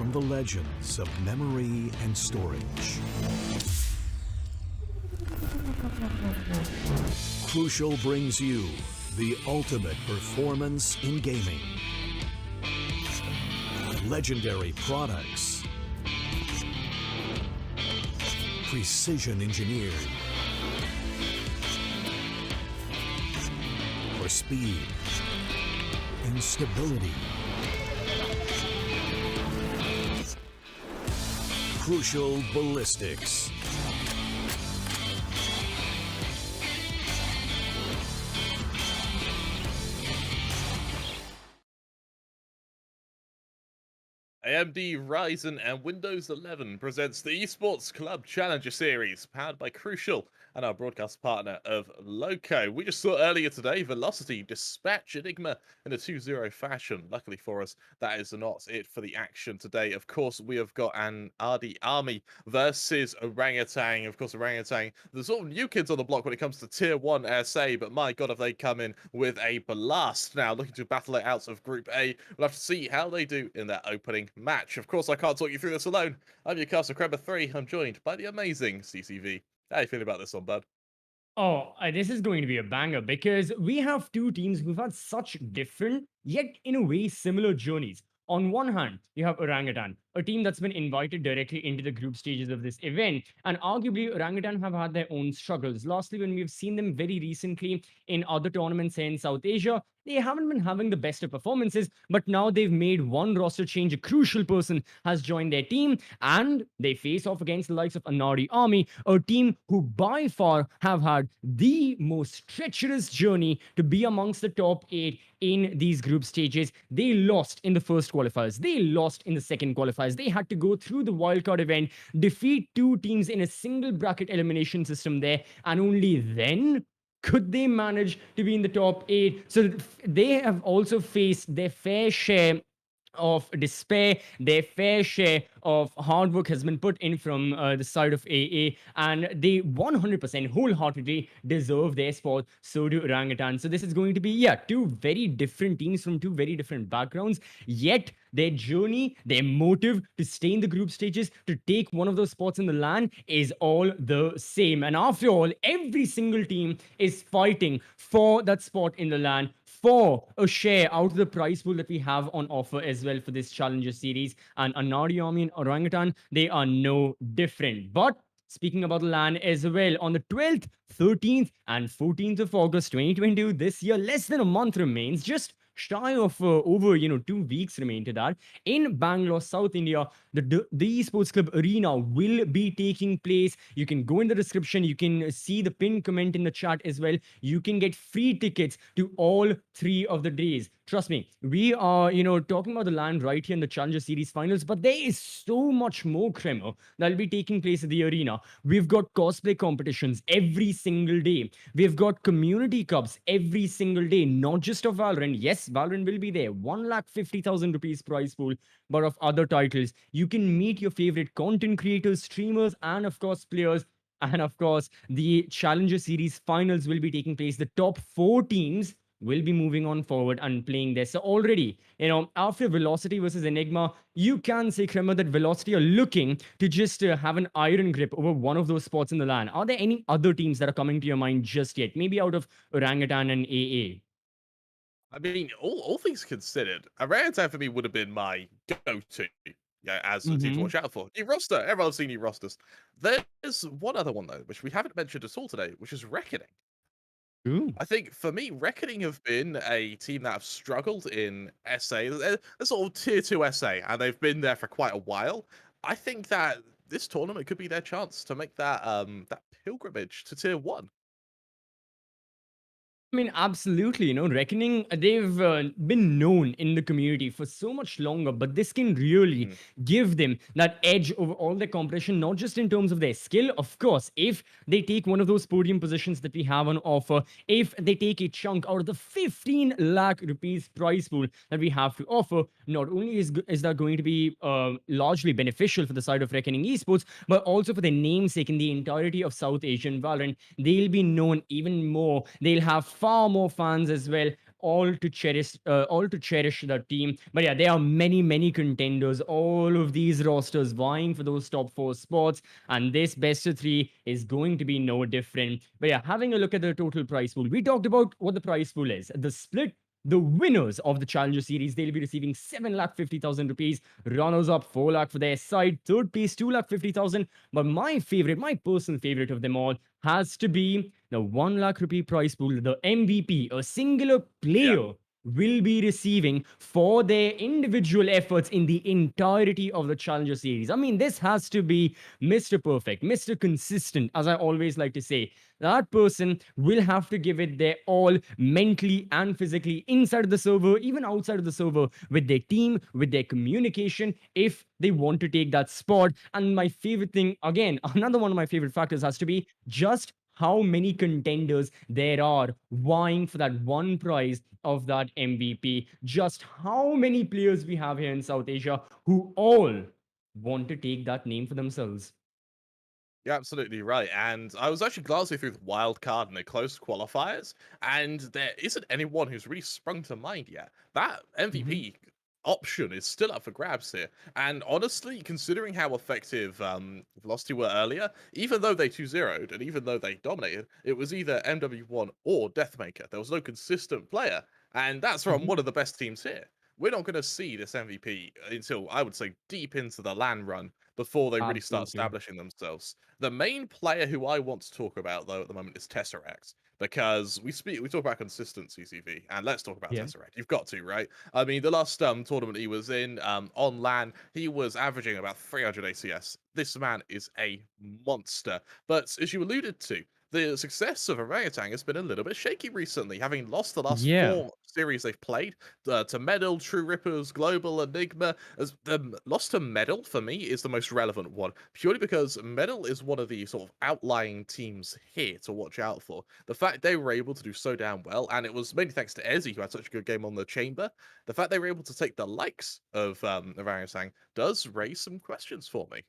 From the legends of memory and storage, Crucial brings you the ultimate performance in gaming. Legendary products, precision engineered for speed and stability. Crucial Ballistics. AMD Ryzen and Windows 11 presents the Esports Club Challenger Series, powered by Crucial and our broadcast partner of Loco. We just saw earlier today Velocity dispatch Enigma in a 2-0 fashion. Luckily for us, that is not it for the action today. Of course, we have got an Anaadi army versus Orangutan. Of course, Orangutan, the sort of new kids on the block when it comes to Tier 1 SA, but my god, have they come in with a blast now, looking to battle it out of Group A. We'll have to see how they do in their opening match. Of course, I can't talk you through this alone. I'm your caster, Crabber 3. I'm joined by the amazing CCV. How you feeling about this one, bud? Oh, this is going to be a banger because we have two teams who've had such different, yet in a way similar journeys. On one hand, you have Orangutan, a team that's been invited directly into the group stages of this event. And arguably, Orangutan have had their own struggles. Lastly, when we've seen them very recently in other tournaments in South Asia, they haven't been having the best of performances, but now they've made one roster change. A crucial person has joined their team, and they face off against the likes of Anaadi Army, a team who by far have had the most treacherous journey to be amongst the top 8 in these group stages. They lost in the first qualifiers. They lost in the second qualifiers. They had to go through the wildcard event, defeat two teams in a single bracket elimination system there, and only then could they manage to be in the top 8. So they have also faced their fair share of despair. Their fair share of hard work has been put in from the side of AA, and they 100% wholeheartedly deserve their spot. So do Orangutan. So this is going to be, two very different teams from two very different backgrounds, yet their journey, their motive to stay in the group stages, to take one of those spots in the LAN is all the same. And after all, every single team is fighting for that spot in the LAN, for a share out of the prize pool that we have on offer as well for this Challenger Series. And Anaadi Army and Orangutan, they are no different. But speaking about the LAN as well, on the 12th, 13th, and 14th of August 2022, this year, less than a month remains, just shy of over 2 weeks remain to that, in Bangalore, South India. The Esports Club Arena will be taking place. You can go in the description, you can see the pinned comment in the chat as well. You can get free tickets to all 3 of the days, Trust me, we are, talking about the land right here in the Challenger Series finals, but there is so much more, Kremer, that'll be taking place at the arena. We've got cosplay competitions every single day. We've got community cups every single day, not just of Valorant. Yes, Valorant will be there. 1,50,000 rupees prize pool, but of other titles. You can meet your favorite content creators, streamers, and of course, players. And of course, the Challenger Series finals will be taking place. The top 4 teams will be moving on forward and playing there. So already, after Velocity versus Enigma, you can say, Kremer, that Velocity are looking to just have an iron grip over one of those spots in the LAN. Are there any other teams that are coming to your mind just yet? Maybe out of Orangutan and AA? I mean, all things considered, Orangutan for me would have been my go-to, yeah, as a team to Mm-hmm. watch out for. New roster, everyone's seen new rosters. There's one other one though, which we haven't mentioned at all today, which is Reckoning. Ooh. I think for me, Reckoning have been a team that have struggled in SA, they're sort of tier 2 SA, and they've been there for quite a while. I think that this tournament could be their chance to make that pilgrimage to tier 1. I mean, absolutely. Reckoning, they've been known in the community for so much longer, but this can really Mhm. give them that edge over all their competition, not just in terms of their skill. Of course, if they take one of those podium positions that we have on offer, if they take a chunk out of the 15 lakh rupees prize pool that we have to offer, not only is that going to be largely beneficial for the side of Reckoning Esports, but also for their namesake in the entirety of South Asian Valorant. They'll be known even more. They'll have far more fans as well, all to cherish the team. But yeah, there are many contenders, all of these rosters vying for those top 4 spots, and this best of 3 is going to be no different. But yeah, having a look at the total prize pool, we talked about what the prize pool is. The split, the winners of the Challenger Series, they'll be receiving 7,50,000 rupees. Runners up, 4 lakh for their side. Third place, 2,50,000. But my favorite, my personal favorite of them all, has to be the 1 lakh rupee prize pool. The MVP, a singular Yeah. player, will be receiving for their individual efforts in the entirety of the Challenger Series. I mean, this has to be Mr. Perfect, Mr. Consistent, as I always like to say. That person will have to give it their all mentally and physically inside of the server, even outside of the server, with their team, with their communication, if they want to take that spot. And my favorite thing, again, another one of my favorite factors has to be just how many contenders there are vying for that one prize of that MVP. Just how many players we have here in South Asia who all want to take that name for themselves. You're absolutely right. And I was actually glancing through the wild card and the close qualifiers, and there isn't anyone who's really sprung to mind yet. That Mhm. MVP option is still up for grabs here. And honestly, considering how effective Velocity were earlier, even though they 2-0'd and even though they dominated, it was either MW1 or Deathmaker. There was no consistent player. And that's from Mhm. one of the best teams here. We're not going to see this MVP until I would say deep into the LAN run before they really start Absolutely. establishing themselves. The main player who I want to talk about though at the moment is Tesseract because we talk about consistency, CV, and let's talk about Yeah. Tesseract. You've got to, right? I mean, the last tournament he was in on LAN, he was averaging about 300 ACS. This man is a monster. But as you alluded to, the success of Orangutan has been a little bit shaky recently, having lost the last Yeah. 4 series they've played to Medal, True Rippers, Global, Enigma. As the loss to Medal for me is the most relevant one, purely because Medal is one of the sort of outlying teams here to watch out for. The fact they were able to do so damn well, and it was mainly thanks to Ezzy who had such a good game on the chamber. The fact they were able to take the likes of Orangutan does raise some questions for me.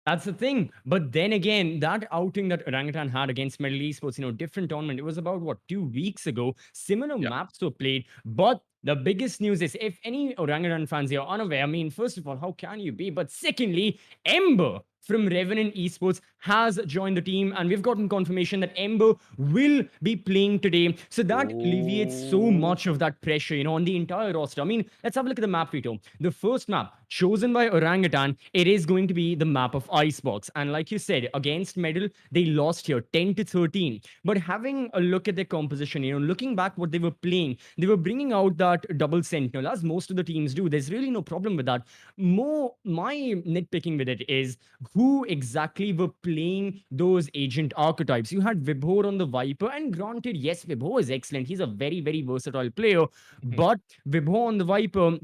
That's the thing. But then again, that outing that Orangutan had against Middle Esports, different tournament, it was about what, 2 weeks ago. Similar Yeah. maps were played. But the biggest news is if any Orangutan fans here are unaware, I mean, first of all, how can you be? But secondly, Ember from Revenant Esports has joined the team, and we've gotten confirmation that Ember will be playing today. So that alleviates so Oh, much of that pressure, on the entire roster. I mean, let's have a look at the map, Vito. The first map chosen by Orangutan, it is going to be the map of Icebox. And like you said, against Medal, they lost here 10-13. But having a look at their composition, looking back what they were playing, they were bringing out that double sentinel, as most of the teams do. There's really no problem with that. More, my nitpicking with it is who exactly were playing those agent archetypes. You had Vibhor on the Viper, and granted, yes, Vibhor is excellent. He's a very, very versatile player, but Vibhor on the Viper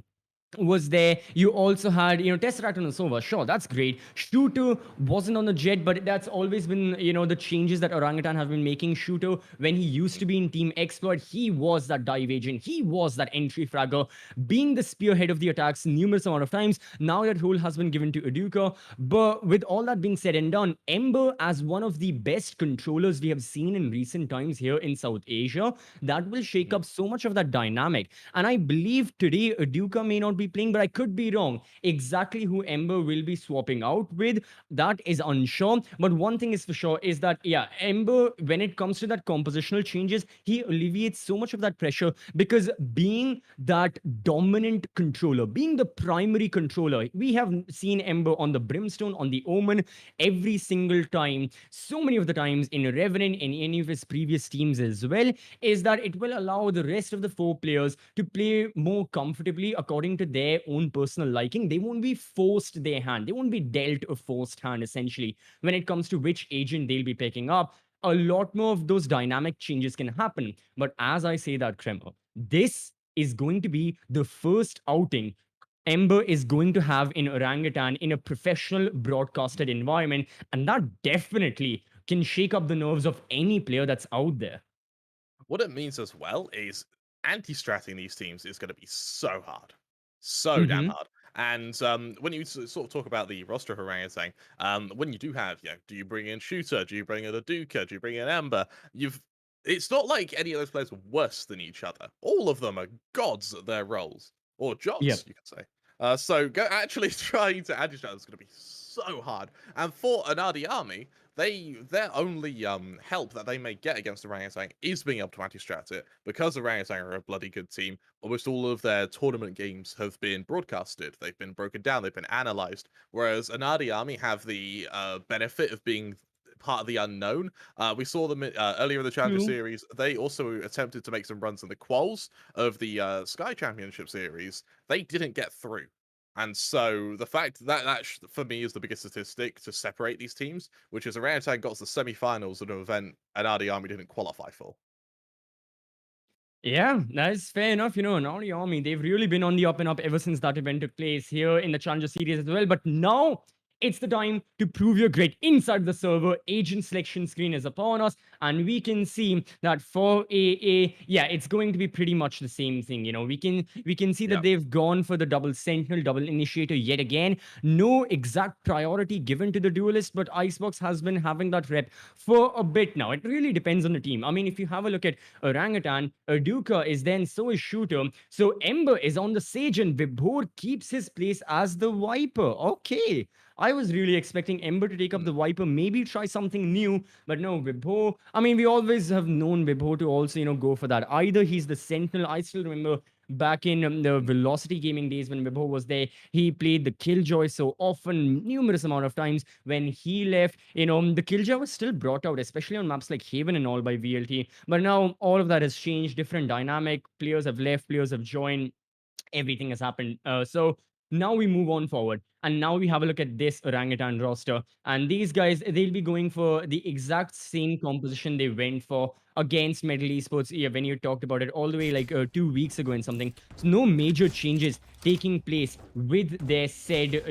was there. You also had, Tesseract on the Sova. Sure, that's great. Shooter wasn't on the Jet, but that's always been, the changes that Orangutan have been making. Shooter, when he used to be in Team Exploit, he was that dive agent. He was that entry fragger, being the spearhead of the attacks numerous amount of times. Now that role has been given to Aduka. But with all that being said and done, Ember, as one of the best controllers we have seen in recent times here in South Asia, that will shake up so much of that dynamic. And I believe today Aduka may not be playing, but I could be wrong. Exactly who Ember will be swapping out with, that is unsure. But one thing is for sure is that, yeah, Ember, when it comes to that compositional changes, he alleviates so much of that pressure, because being that dominant controller, being the primary controller, we have seen Ember on the Brimstone, on the Omen, every single time, so many of the times in Revenant, in any of his previous teams as well, is that it will allow the rest of the 4 players to play more comfortably according to their own personal liking. They won't be forced their hand. They won't be dealt a forced hand, essentially, when it comes to which agent they'll be picking up. A lot more of those dynamic changes can happen. But as I say that, Kremer, this is going to be the first outing Ember is going to have in Orangutan in a professional broadcasted environment. And that definitely can shake up the nerves of any player that's out there. What it means as well is anti-stratting these teams is going to be so hard. So damn hard. And when you sort of talk about the roster of Orangutan, when you do have, do you bring in Shooter? Do you bring in a Duca? Do you bring in Ember? It's not like any of those players are worse than each other. All of them are gods at their roles. Or jobs, Yep. you could say. So actually trying to anti-strat is going to be so hard. And for Anaadi army, their only help that they may get against Orangutan is being able to anti-strat it, because Orangutan are a bloody good team. Almost all of their tournament games have been broadcasted, they've been broken down, they've been analyzed, whereas Anaadi army have the benefit of being part of the unknown. We saw them earlier in the Challenger Series. They also attempted to make some runs in the quals of the Sky Championship Series. They didn't get through. And so the fact that for me is the biggest statistic to separate these teams, which is Orangutan got to the semi-finals of an event Anaadi Army didn't qualify for. Yeah, that is fair enough. Anaadi Army, they've really been on the up and up ever since that event took place here in the Challenger Series as well. But now it's the time to prove your grit inside the server. Agent selection screen is upon us, and we can see that for AA, yeah, it's going to be pretty much the same thing. We can see that they've gone for the double Sentinel, double Initiator yet again. No exact priority given to the Duelist, but Icebox has been having that rep for a bit now. It really depends on the team. I mean, if you have a look at Orangutan, Aduka is then, so is Shooter. So Ember is on the Sage, and Vibhor keeps his place as the Viper. Okay. I was really expecting Ember to take up the Viper, maybe try something new, but no, Vibhor. I mean, we always have known Vibhor to also, go for that. Either he's the Sentinel. I still remember back in the Velocity gaming days when Vibhor was there, he played the Killjoy so often, numerous amount of times. When he left, the Killjoy was still brought out, especially on maps like Haven and all by VLT. But now all of that has changed, different dynamic. Players have left, players have joined. Everything has happened. So now we move on forward. And now we have a look at this Orangutan roster. And these guys, they'll be going for the exact same composition they went for against Metal Esports. Yeah, when you talked about it all the way like 2 weeks ago and something. So no major changes taking place with their said,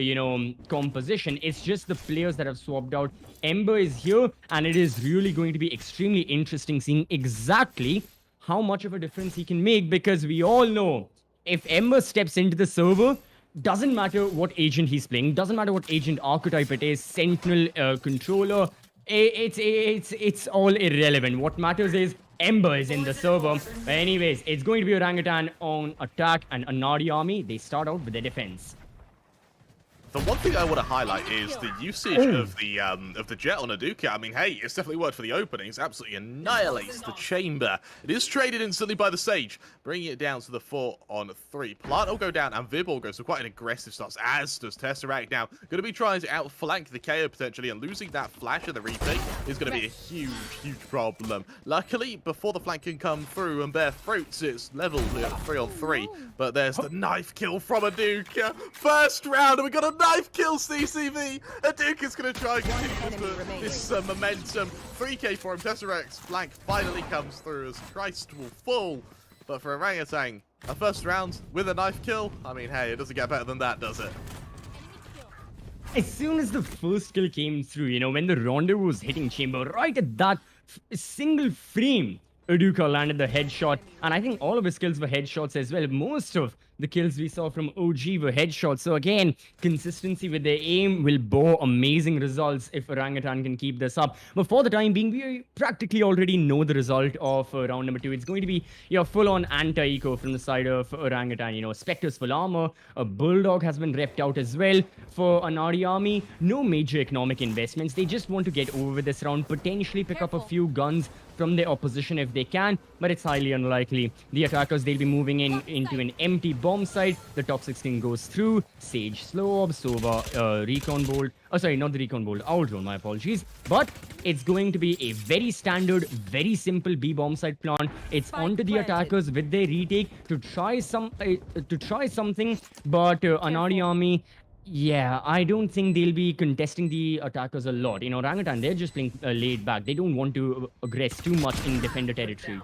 composition. It's just the players that have swapped out. Ember is here, and it is really going to be extremely interesting seeing exactly how much of a difference he can make, because we all know if Ember steps into the server, doesn't matter what agent he's playing, doesn't matter what agent archetype it is, Sentinel, controller, it's all irrelevant. What matters is Ember is in the server. But anyways, it's going to be Orangutan on attack, and Anaadi army, they start out with their defense. The one thing I want to highlight is the usage of the Jet on Aduka. I mean, hey, it's definitely worked for the openings. Absolutely annihilates the chamber. It is traded instantly by the Sage, bringing it down to the 4-on-3. Plant will go down, and Vibble goes for quite an aggressive start, as does Tesseract now. Going to be trying to outflank the KO potentially, and losing that flash of the retake is going to be a huge, huge problem. Luckily, before the flank can come through and bear fruits, it's leveled at 3-on-3. But there's the knife kill from Aduka. First round, and we got a knife kill CCV. Duke is going to try and continue this momentum. 3k for him. Tesseract's flank finally comes through as Christ will fall. But for Orangutan, a first round with a knife kill, I mean, hey, it doesn't get better than that, does it? As soon as the first kill came through, you know, when the rendezvous was hitting chamber, right at that single frame, Uduka landed the headshot, and I think all of his kills were headshots as well. Most of the kills we saw from OG were headshots. So again, consistency with their aim will bow amazing results if Orangutan can keep this up. But for the time being, we practically already know the result of round number 2. It's going to be your full-on anti-eco from the side of Orangutan. You know, Spectre's full armor, a Bulldog has been repped out as well. For Anaadi army, no major economic investments. They just want to get over with this round, potentially pick up a few guns from their opposition if they can, but it's highly unlikely. The attackers, they'll be moving into an empty bomb site. The top 16 goes through. Sage slow ob, Sova, recon bolt. Oh, sorry, not the recon bolt. Owl drone, my apologies. But it's going to be a very standard, very simple B bomb site plan. It's onto the attackers with their retake to try something. But Anaadi army, yeah, I don't think they'll be contesting the attackers a lot. You know, Orangutan, they're just playing laid back. They don't want to aggress too much in defender territory.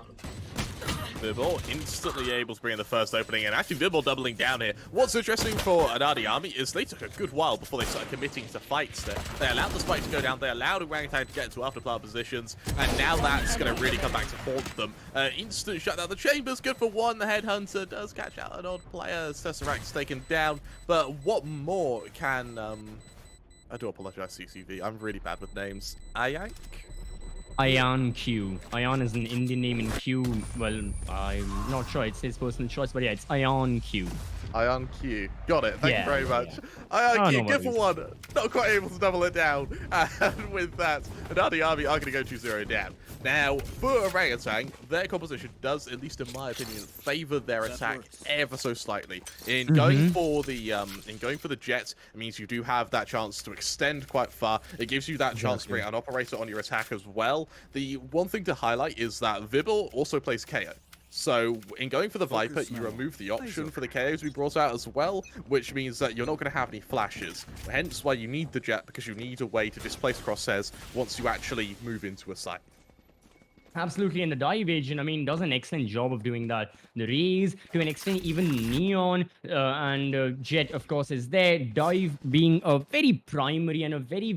Vibble instantly able to bring in the first opening, and actually Vibble doubling down here. What's interesting for Anaadi army is they took a good while before they started committing to fights there. They allowed the spike to go down, they allowed Orangutan to get into afterplant positions, and now that's going to really come back to haunt them. Instant shutdown. The chamber's good for one. The headhunter does catch out an odd player. Tesseract's taken down, but what more can... I do apologize, CCV. I'm really bad with names. Ayank? Ayan Q. Ayan is an Indian name, and Q, well, I'm not sure it's his personal choice, but yeah, it's Ayan Q. Ion Q. Got it. Thank you very much. Ion Q, good for one. Not quite able to double it down. And with that, Anaadi army are going to go 2-0 down. Now, for Orangutan, their composition does, at least in my opinion, favor their attack ever so slightly. In going for the Jet, it means you do have that chance to extend quite far. It gives you that chance to bring an operator on your attack as well. The one thing to highlight is that Vibble also plays KO. So, in going for the Viper, you remove the option for the KOs we brought out as well, which means that you're not going to have any flashes. Hence why you need the Jet, because you need a way to displace crosshairs once you actually move into a site. Absolutely, and the dive agent, I mean, does an excellent job of doing that. The raise, to an extent, even Neon and Jet, of course, is there. Dive being a very primary and a very,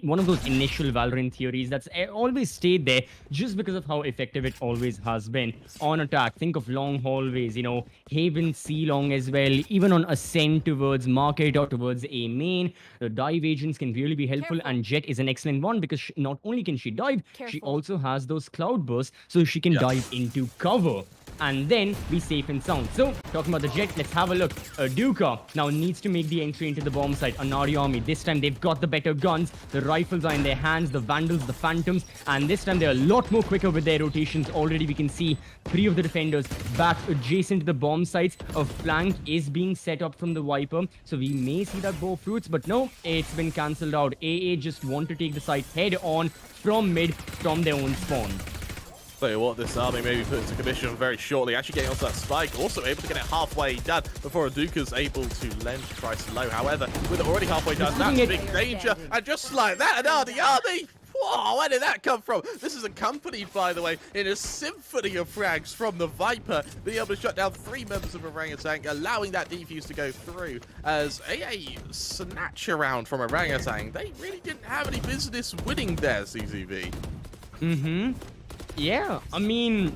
one of those initial Valorant theories that's always stayed there just because of how effective it always has been. On attack, think of long hallways, you know, Haven, C-Long as well, even on ascent towards Market or towards A main. The dive agents can really be helpful, and Jet is an excellent one because not only can she dive, she also has those cloud bursts, so she can dive into cover and then be safe and sound. So, talking about the Jet, let's have a look. Duka now needs to make the entry into the bomb site. Anaadi army, this time they've got the better guns. The rifles are in their hands, the Vandals, the Phantoms, and this time they're a lot more quicker with their rotations. Already we can see 3 of the defenders back adjacent to the bomb sites. A flank is being set up from the Viper, so we may see that bow fruits, but no, it's been cancelled out. AA just want to take the site head on from mid, from their own spawn. Tell you what, this army may be put into commission very shortly. Actually getting onto that spike, also able to get it halfway done before Aduka's able to lend price low. However, with it already halfway done, that's a big danger. And just like that, Anaadi army! Whoa, where did that come from? This is accompanied, by the way, in a symphony of frags from the Viper, being able to shut down 3 members of Orangutan, allowing that defuse to go through. As AA snatch around from Orangutan, they really didn't have any business winning there, CZV. Yeah, I mean,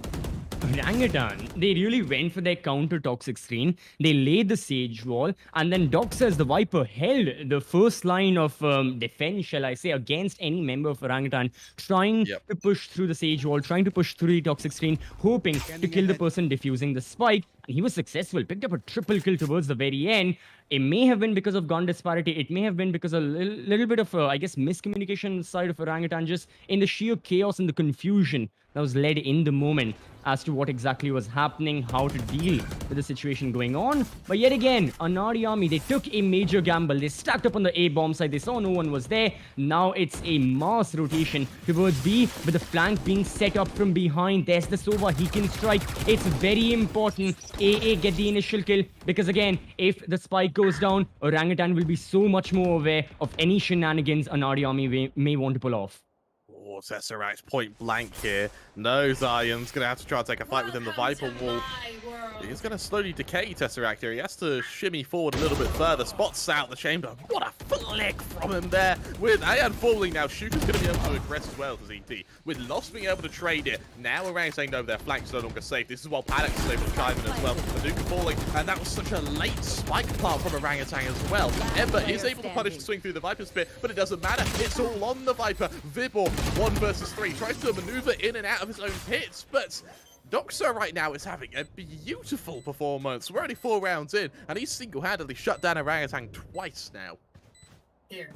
Orangutan, they really went for their counter-toxic screen. They laid the Sage wall, and then Doc says the Viper held the first line of defense, shall I say, against any member of Orangutan, trying to push through the Sage wall, trying to push through the toxic screen, hoping to kill the person defusing the spike. And he was successful, picked up a triple kill towards the very end. It may have been because of gun disparity. It may have been because of a little bit of, I guess, miscommunication side of Orangutan, just in the sheer chaos and the confusion that was led in the moment as to what exactly was happening, how to deal with the situation going on. But yet again, Anaadi army, they took a major gamble. They stacked up on the A bomb side. They saw no one was there. Now it's a mass rotation towards B, with the flank being set up from behind. There's the Sova. He can strike. It's very important AA get the initial kill, because again, if the spike goes down, Orangutan will be so much more aware of any shenanigans Anaadi army may want to pull off. Oh, Tesseract's point blank here. No, Zion's going to have to try and take a fight within the Viper wall. He's going to slowly decay Tesseract here. He has to shimmy forward a little bit further. Spots out the chamber. What a flick from him there. With Ayan falling now, Shooter's going to be able to aggress as well as ET. With Lost being able to trade it. Now Orang saying no, their flank's no longer safe. This is while Paddock is able to chime in as well. Maduka falling, and that was such a late spike plant from Orangutan as well. Ember is able to punish the swing through the Viper Spit, but it doesn't matter. It's all on the Viper. Vibor, 1 versus 3, tries to maneuver in and out of his own pits, but Doxa right now is having a beautiful performance. We're only 4 rounds in, and he's single-handedly shut down Orangutan twice now. Here.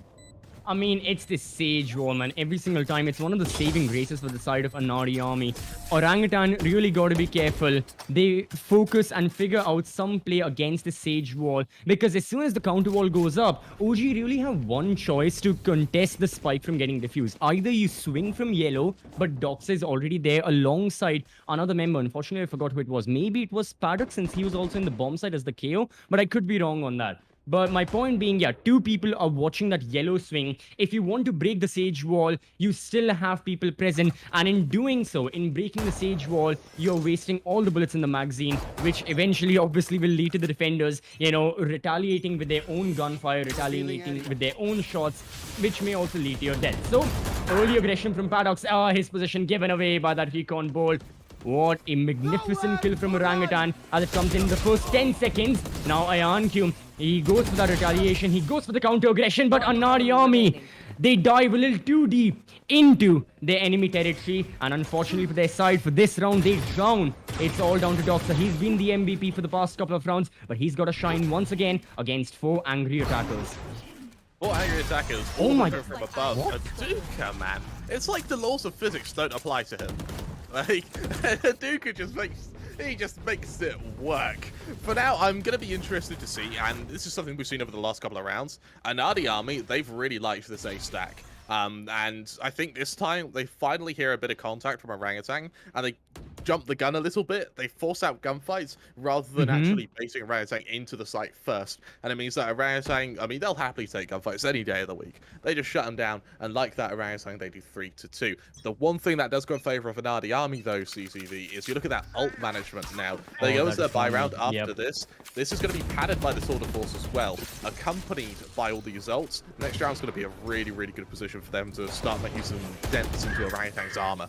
I mean, it's the Sage Wall, man. Every single time, it's one of the saving graces for the side of Anaadi army. Orangutan really got to be careful. They focus and figure out some play against the Sage Wall, because as soon as the counter wall goes up, OG really have one choice to contest the spike from getting diffused. Either you swing from yellow, but Doxa is already there alongside another member. Unfortunately, I forgot who it was. Maybe it was Paddock, since he was also in the bomb side as the KO, but I could be wrong on that. But my point being, yeah, 2 people are watching that yellow swing. If you want to break the Sage Wall, you still have people present. And in doing so, in breaking the Sage Wall, you're wasting all the bullets in the magazine, which eventually obviously will lead to the defenders, you know, retaliating with their own gunfire, retaliating with their own shots, which may also lead to your death. So, early aggression from Paddock. His position given away by that recon bolt. What a magnificent kill from Orangutan as it comes in the first 10 seconds. Now IonQ, he goes for that retaliation, he goes for the counter aggression, but Anaadi army, they dive a little too deep into their enemy territory, and unfortunately for their side, for this round, they drown. It's all down to Doxa. He's been the MVP for the past couple of rounds, but he's got to shine once again against 4 angry attackers. 4 angry attackers, all from above. Aduka, man. It's like the laws of physics don't apply to him. Like, Aduka just makes it work. For now, I'm going to be interested to see, and this is something we've seen over the last couple of rounds. Anaadi army, they've really liked this A stack. And I think this time they finally hear a bit of contact from Orangutan, and they jump the gun a little bit. They force out gunfights rather than actually baiting Orangutan into the site first. And it means that Orangutan, I mean, they'll happily take gunfights any day of the week. They just shut them down, and like that Orangutan, they do 3-2. The one thing that does go in favor of Anaadi army, though, CCV, is you look at that ult management now. They go as their buy round after this. This is going to be padded by the Sword of Force as well, accompanied by all these ults. Next round's going to be a really, really good position for them to start making some dents into Orangutan's armor.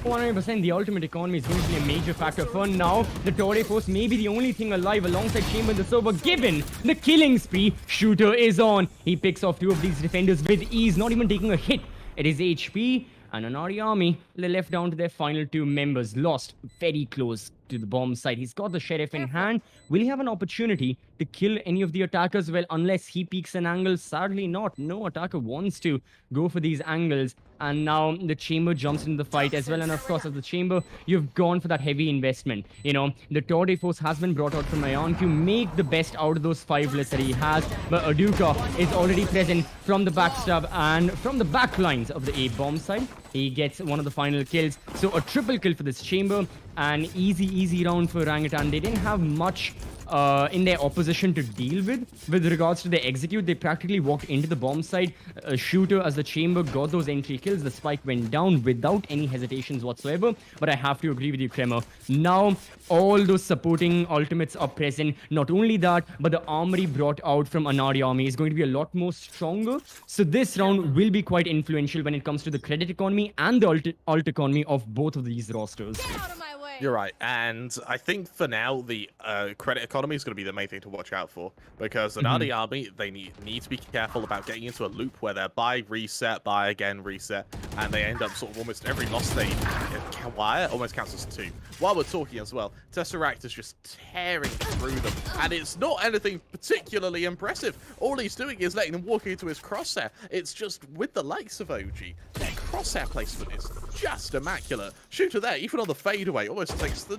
100%, the ultimate economy is going to be a major factor. For now, the Torre Force may be the only thing alive alongside Chamber in the server, given the killing spree Shooter is on. He picks off 2 of these defenders with ease, not even taking a hit at his HP. And Anaadi army, they're left down to their final 2 members, lost very close to the bomb site. He's got the Sheriff in hand. Will he have an opportunity to kill any of the attackers? Well, unless he peeks an angle, sadly not. No attacker wants to go for these angles. And now the Chamber jumps into the fight as well. And of course, as the Chamber, you've gone for that heavy investment. You know, the Torre Force has been brought out from IonQ. Make the best out of those 5 lists that he has. But Aduka is already present from the backstab and from the back lines of the A bomb side. He gets one of the final kills. So a triple kill for this Chamber. An easy round for Orangutan. They didn't have much in their opposition to deal with regards to the execute. They practically walked into the bomb side. Shooter as the Chamber got those entry kills. The spike went down without any hesitations whatsoever. But I have to agree with you, Kremer. Now, all those supporting ultimates are present. Not only that, but the armory brought out from Anaadi army is going to be a lot more stronger. So this round will be quite influential when it comes to the credit economy and the ult economy of both of these rosters. Get out of my way. You're right, and I think for now the credit economy is going to be the main thing to watch out for, because Anaadi army, they need to be careful about getting into a loop where they're buy, reset, buy again, reset, and they end up sort of almost every loss they acquire almost counts as 2. While we're talking as well, Tesseract is just tearing through them, and it's not anything particularly impressive. All he's doing is letting them walk into his crosshair. It's just with the likes of OG, their crosshair placement is just immaculate. Shooter there, even on the fadeaway, almost takes the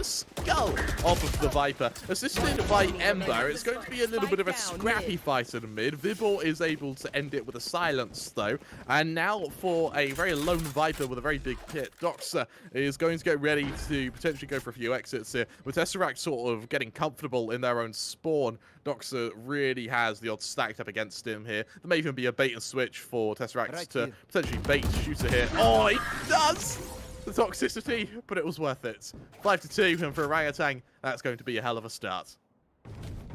skull off of the Viper. Assisted by Ember, it's going to be a little bit of a scrappy fight in mid. Vibor is able to end it with a silence, though. And now for a very lone Viper with a very big pit, Doxa is going to get ready to potentially go for a few exits here. With Tesseract sort of getting comfortable in their own spawn, Doxa really has the odds stacked up against him here. There may even be a bait and switch for Tesseract to potentially bait Shooter here. Oh, he does! The toxicity, but it was worth it. 5-2, and for Orangutan, that's going to be a hell of a start.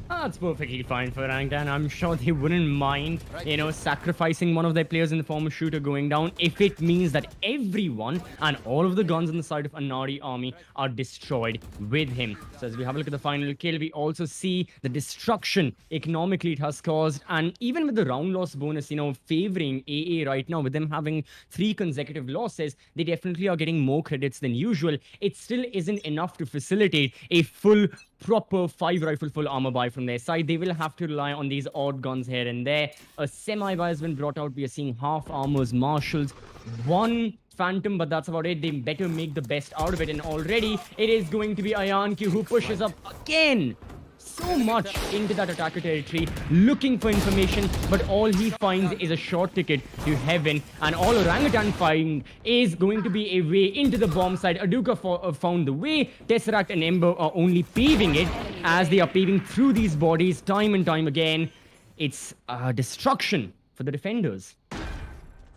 That's perfectly fine for Orangutan. I'm sure they wouldn't mind, sacrificing one of their players in the form of Shooter going down if it means that everyone and all of the guns on the side of Anaadi army are destroyed with him. So as we have a look at the final kill, we also see the destruction economically it has caused. And even with the round loss bonus, favoring AA right now, with them having 3 consecutive losses, they definitely are getting more credits than usual. It still isn't enough to facilitate a full proper 5 rifle full armor buy from their side. They will have to rely on these odd guns here and there. A semi buy has been brought out. We are seeing half armors, marshals, 1 phantom, but that's about it. They better make the best out of it. And already it is going to be IonQ who pushes up again so much into that attacker territory, looking for information, but all he finds is a short ticket to heaven. And all Orangutan find is going to be a way into the bomb side. Aduka found the way. Tesseract and Ember are only paving it as they are paving through these bodies time and time again. It's destruction for the defenders.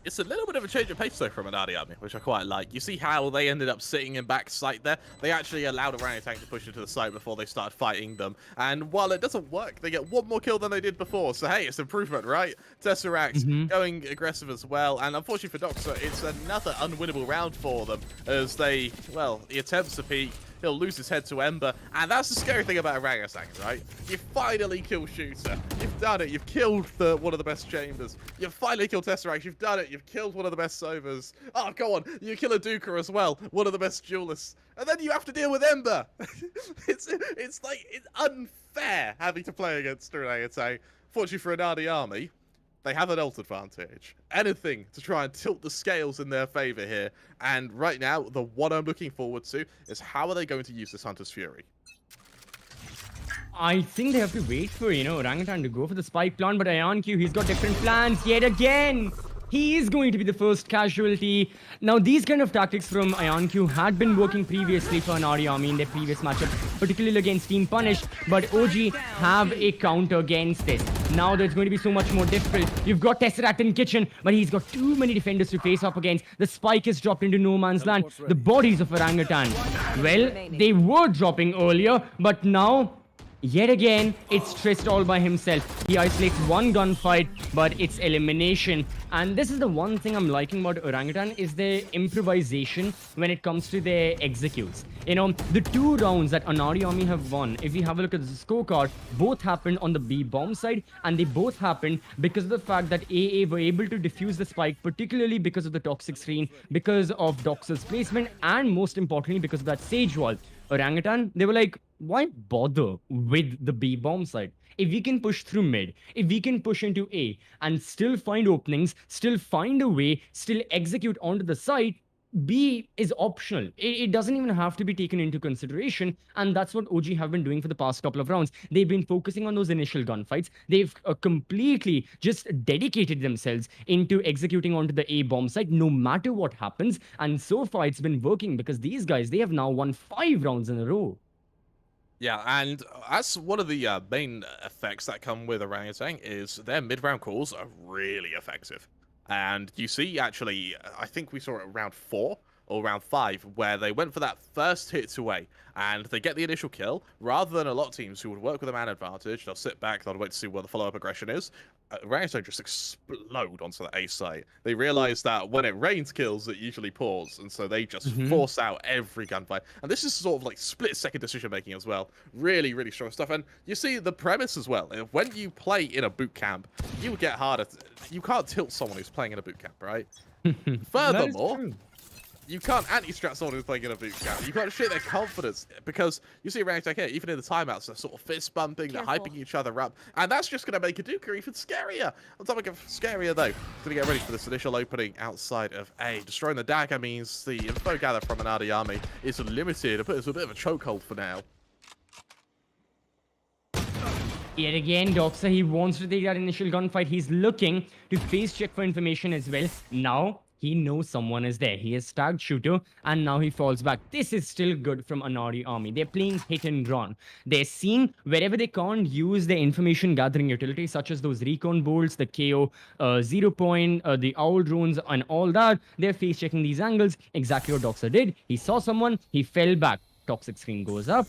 It's a little bit of a change of pace, though, from Anaadi army, which I quite like. You see how they ended up sitting in back sight there? They actually allowed Orangutan to push into the site before they started fighting them. And while it doesn't work, they get 1 more kill than they did before. So, hey, it's improvement, right? Tesseract going aggressive as well. And unfortunately for Doxa, it's another unwinnable round for them as they, well, he attempts to peek. He'll lose his head to Ember, and that's the scary thing about Orangutan, right? You finally kill Shooter. You've done it. You've killed one of the best chambers. You've finally killed Tesseract. You've done it. You've killed one of the best Sovers. Oh, go on. You kill a Duker as well, one of the best duelists. And then you have to deal with Ember. It's unfair having to play against Orangutan. Fortunately for Anaadi army, they have an ult advantage. Anything to try and tilt the scales in their favor here. And right now, the one I'm looking forward to is how are they going to use this Hunter's Fury? I think they have to wait for, Orangutan to go for the spike plant, but IonQ, he's got different plans yet again. He is going to be the first casualty. Now, these kind of tactics from IonQ had been working previously for Anaadi army in their previous matchup, particularly against Team Punish, but OG have a counter against this. Now that's going to be so much more difficult. You've got Tesseract in kitchen, but he's got too many defenders to face up against. The spike is dropped into no man's land. The bodies of Orangutan, well, they were dropping earlier, but now, yet again, it's Trist all by himself. He isolates 1 gunfight, but it's elimination. And this is the one thing I'm liking about Orangutan is their improvisation when it comes to their executes. The 2 rounds that Anaadi army have won, if we have a look at the scorecard, both happened on the B bomb side, and they both happened because of the fact that AA were able to defuse the spike, particularly because of the toxic screen, because of Doxa's placement, and most importantly, because of that Sage wall. Orangutan, they were like, why bother with the B bomb side? If we can push through mid, if we can push into A and still find openings, still find a way, still execute onto the site, B is optional. It doesn't even have to be taken into consideration. And that's what OG have been doing for the past couple of rounds. They've been focusing on those initial gunfights. They've completely just dedicated themselves into executing onto the A bomb site, no matter what happens. And so far, it's been working because these guys, they have now won 5 rounds in a row. Yeah, and that's one of the main effects that come with Orangutan is their mid-round calls are really effective. And you see, actually, I think we saw it round 4 or round 5, where they went for that first hit to A, and they get the initial kill, rather than a lot of teams who would work with a man advantage. They'll sit back, they'll wait to see where the follow-up aggression is. Orangutan just explode onto the A site. They realize that when it rains kills, it usually pours, and so they just force out every gunfight. And this is sort of like split-second decision-making as well. Really, really strong stuff. And you see the premise as well. When you play in a boot camp, you get harder. You can't tilt someone who's playing in a boot camp, right? you can't anti-strat someone who's playing in a boot camp. You can't shit their confidence, because you see Orangutan here, even in the timeouts, they're sort of fist bumping, they're hyping each other up, and that's just going to make Aduka even scarier. On topic of scarier though, going to get ready for this initial opening outside of A. Destroying the dagger means the info gather from Anaadi army is limited. It puts a bit of a chokehold for now. Yet again, Doxa, he wants to take that initial gunfight. He's looking to face check for information as well. Now, he knows someone is there. He has tagged Shooter, and now he falls back. This is still good from Anaadi army. They're playing hit and run. They're seeing wherever they can't use the information gathering utilities, such as those recon bolts, the KO 0 point, the owl drones, and all that. They're face checking these angles. Exactly what Doxa did. He saw someone, he fell back. Toxic screen goes up.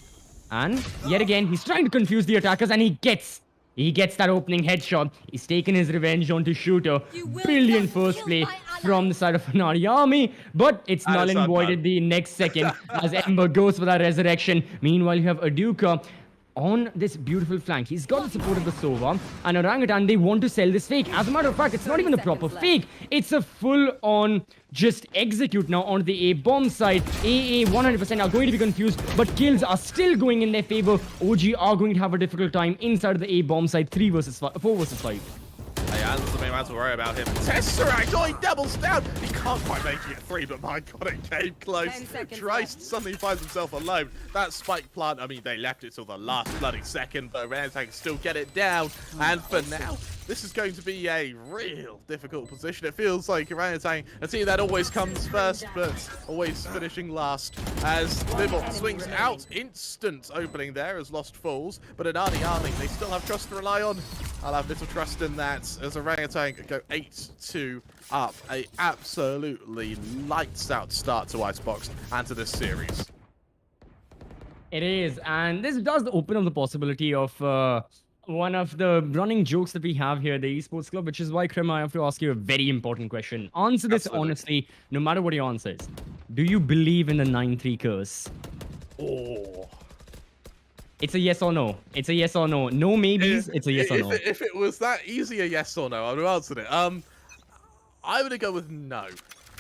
And yet again, he's trying to confuse the attackers, and he gets that opening headshot. He's taken his revenge onto Shooter. Brilliant first play from the side of Anaadi army, but it's null and voided the next second as Ember goes for that resurrection. Meanwhile, you have Aduka on this beautiful flank. He's got the support of the Sova, and Orangutan, they want to sell this fake. As a matter of fact, it's not even a proper fake. It's a full-on just execute now on the A bomb side. AA 100% are going to be confused, but kills are still going in their favor. OG are going to have a difficult time inside of the A bomb side. 4 versus 5. Hey, Anne's the main man to worry about him. Tesseract, oh, he doubles down. He can't quite make it 3, but my god, it came close. Trice suddenly finds himself alone. That spike plant, I mean, they left it till the last bloody second, but Orangutan can still get it down. And for now, this is going to be a real difficult position. It feels like Orangutan, a team that always comes first, but always finishing last. As Bibble swings out, instant opening there as Lost falls. But Anaadi army, they still have trust to rely on. I'll have little trust in that as Orangutan go 8-2 up. A absolutely lights out start to Icebox and to this series. It is, and this does open up the possibility of one of the running jokes that we have here at the Esports Club, which is why, Krim, I have to ask you a very important question. Answer this honestly, no matter what your answer is. Do you believe in the 9-3 curse? Oh. It's a yes or no. It's a yes or no. No maybes, it's a yes or no. If it was that easy a yes or no, I would have answered it. I'm going to go with no.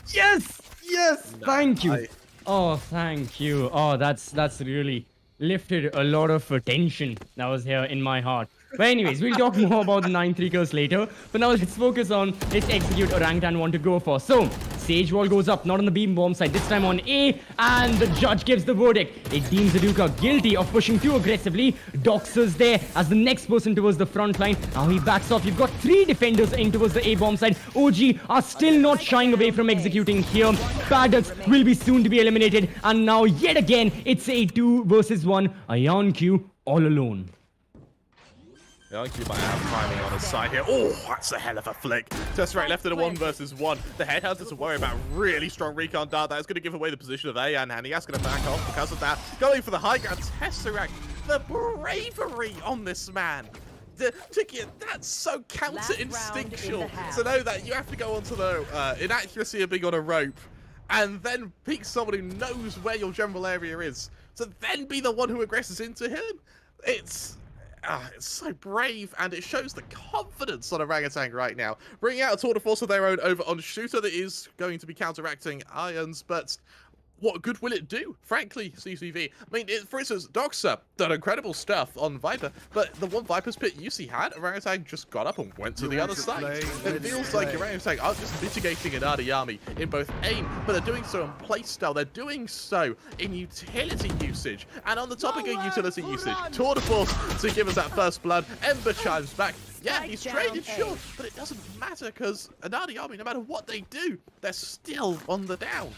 Yes! Yes! No, thank you. Oh, thank you. Oh, that's really lifted a lot of tension that was here in my heart. But anyways, we'll talk more about the 9-3 curse later. But now let's focus on, let's execute Orangutan want to go for. So, Sage Wall goes up, not on the beam bomb side, this time on A, and the judge gives the verdict. It deems Aduka guilty of pushing too aggressively. Doxer's there as the next person towards the front line. Now he backs off. You've got 3 defenders in towards the A bomb side. OG are still not shying away from executing here. Paddocks will be soon to be eliminated. And now yet again, it's a 2 versus 1. IonQ all alone. Yankee might have timing on his side here. Oh, that's a hell of a flick. Tesseract left in a 1 versus 1. The Headhunter to worry about. Really strong recon dart. That is going to give away the position of A, and Hanias going to back off because of that. Going for the high ground. Tesseract, the bravery on this man. That's so counter-instinctual to know that you have to go onto the inaccuracy of being on a rope and then pick someone who knows where your general area is to then be the one who aggresses into him. It's so brave, and it shows the confidence on Orangutan right now. Bringing out a tour de force of their own over on Shooter that is going to be counteracting Irons, but what good will it do? Frankly, CCV. I mean, for instance, Doxa done incredible stuff on Viper, but the one Viper's pit UC had, Orangutan just got up and went to the other side. It feels like Orangutan are just mitigating Anaadi army in both aim, but they're doing so in playstyle. They're doing so in utility usage. And on the topic of utility usage, tour de force to give us that first blood. Ember chimes back. Yeah, he's traded, sure, but it doesn't matter because Anaadi army, no matter what they do, they're still on the down.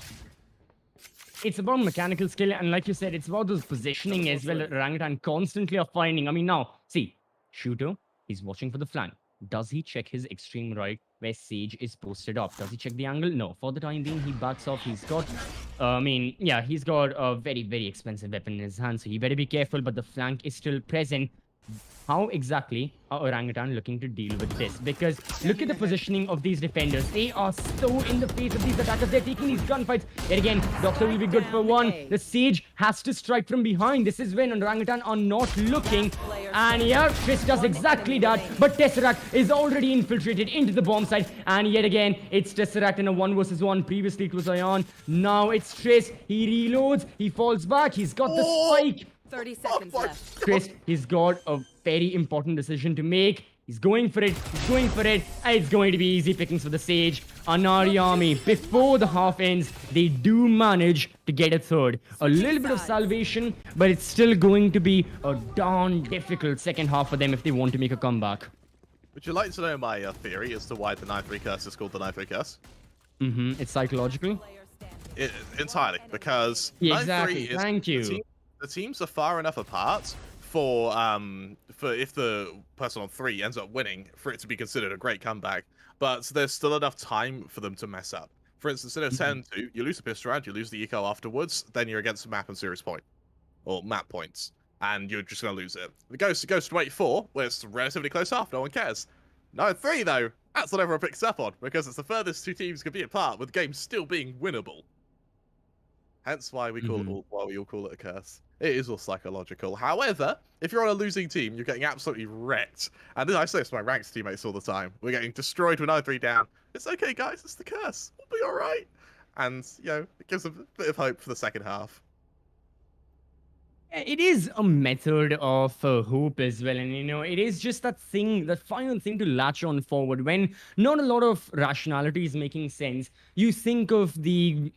It's about mechanical skill, and like you said, it's about those positioning as well that Orangutan constantly are finding. I mean, now, see, Shooter, he's watching for the flank. Does he check his extreme right where Sage is posted up? Does he check the angle? No. For the time being, he backs off. He's got, he's got a very, very expensive weapon in his hand, so he better be careful, but the flank is still present. how exactly are Orangutan looking to deal with this? Because look at the positioning of these defenders. They are so in the face of these attackers. They're taking these gunfights. Yet again, Doctor will be good for one. The Sage has to strike from behind. This is when Orangutan are not looking. And yeah, Chris does exactly that. But Tesseract is already infiltrated into the bomb site. And yet again, it's Tesseract in a 1 versus 1. Previously, it was Ion. Now it's Triss. He reloads. He falls back. He's got the spike. 30 seconds left. Chris, he's got a very important decision to make. He's going for it. He's going for it. And it's going to be easy pickings for the Sage. Anaadi army, before the half ends, they do manage to get a third. A little bit of salvation, but it's still going to be a darn difficult second half for them if they want to make a comeback. Would you like to know my theory as to why the 9-3 curse is called the 9-3 curse? It's psychological. Entirely, because Yeah, 9-3 exactly. is Thank you. the teams are far enough apart for if the person on 3 ends up winning, for it to be considered a great comeback. But there's still enough time for them to mess up. For instance, in a 10-2, you lose a pistol round, you lose the eco afterwards, then you're against the map and series point, or map points, and you're just going to lose it. It goes to 8-4, where it's relatively close half, no one cares. 9-3 though, that's what everyone picks up on, because it's the furthest two teams can be apart, with the game still being winnable. Hence why we call it why we all call it a curse. It is all psychological. However, if you're on a losing team, you're getting absolutely wrecked. And I say this to my ranks teammates all the time. We're getting destroyed with 9-3 down. It's okay, guys. It's the curse. We'll be all right. And, you know, it gives a bit of hope for the second half. It is a method of hope as well. And, you know, it is just that thing, that final thing to latch on forward when not a lot of rationality is making sense. You think of the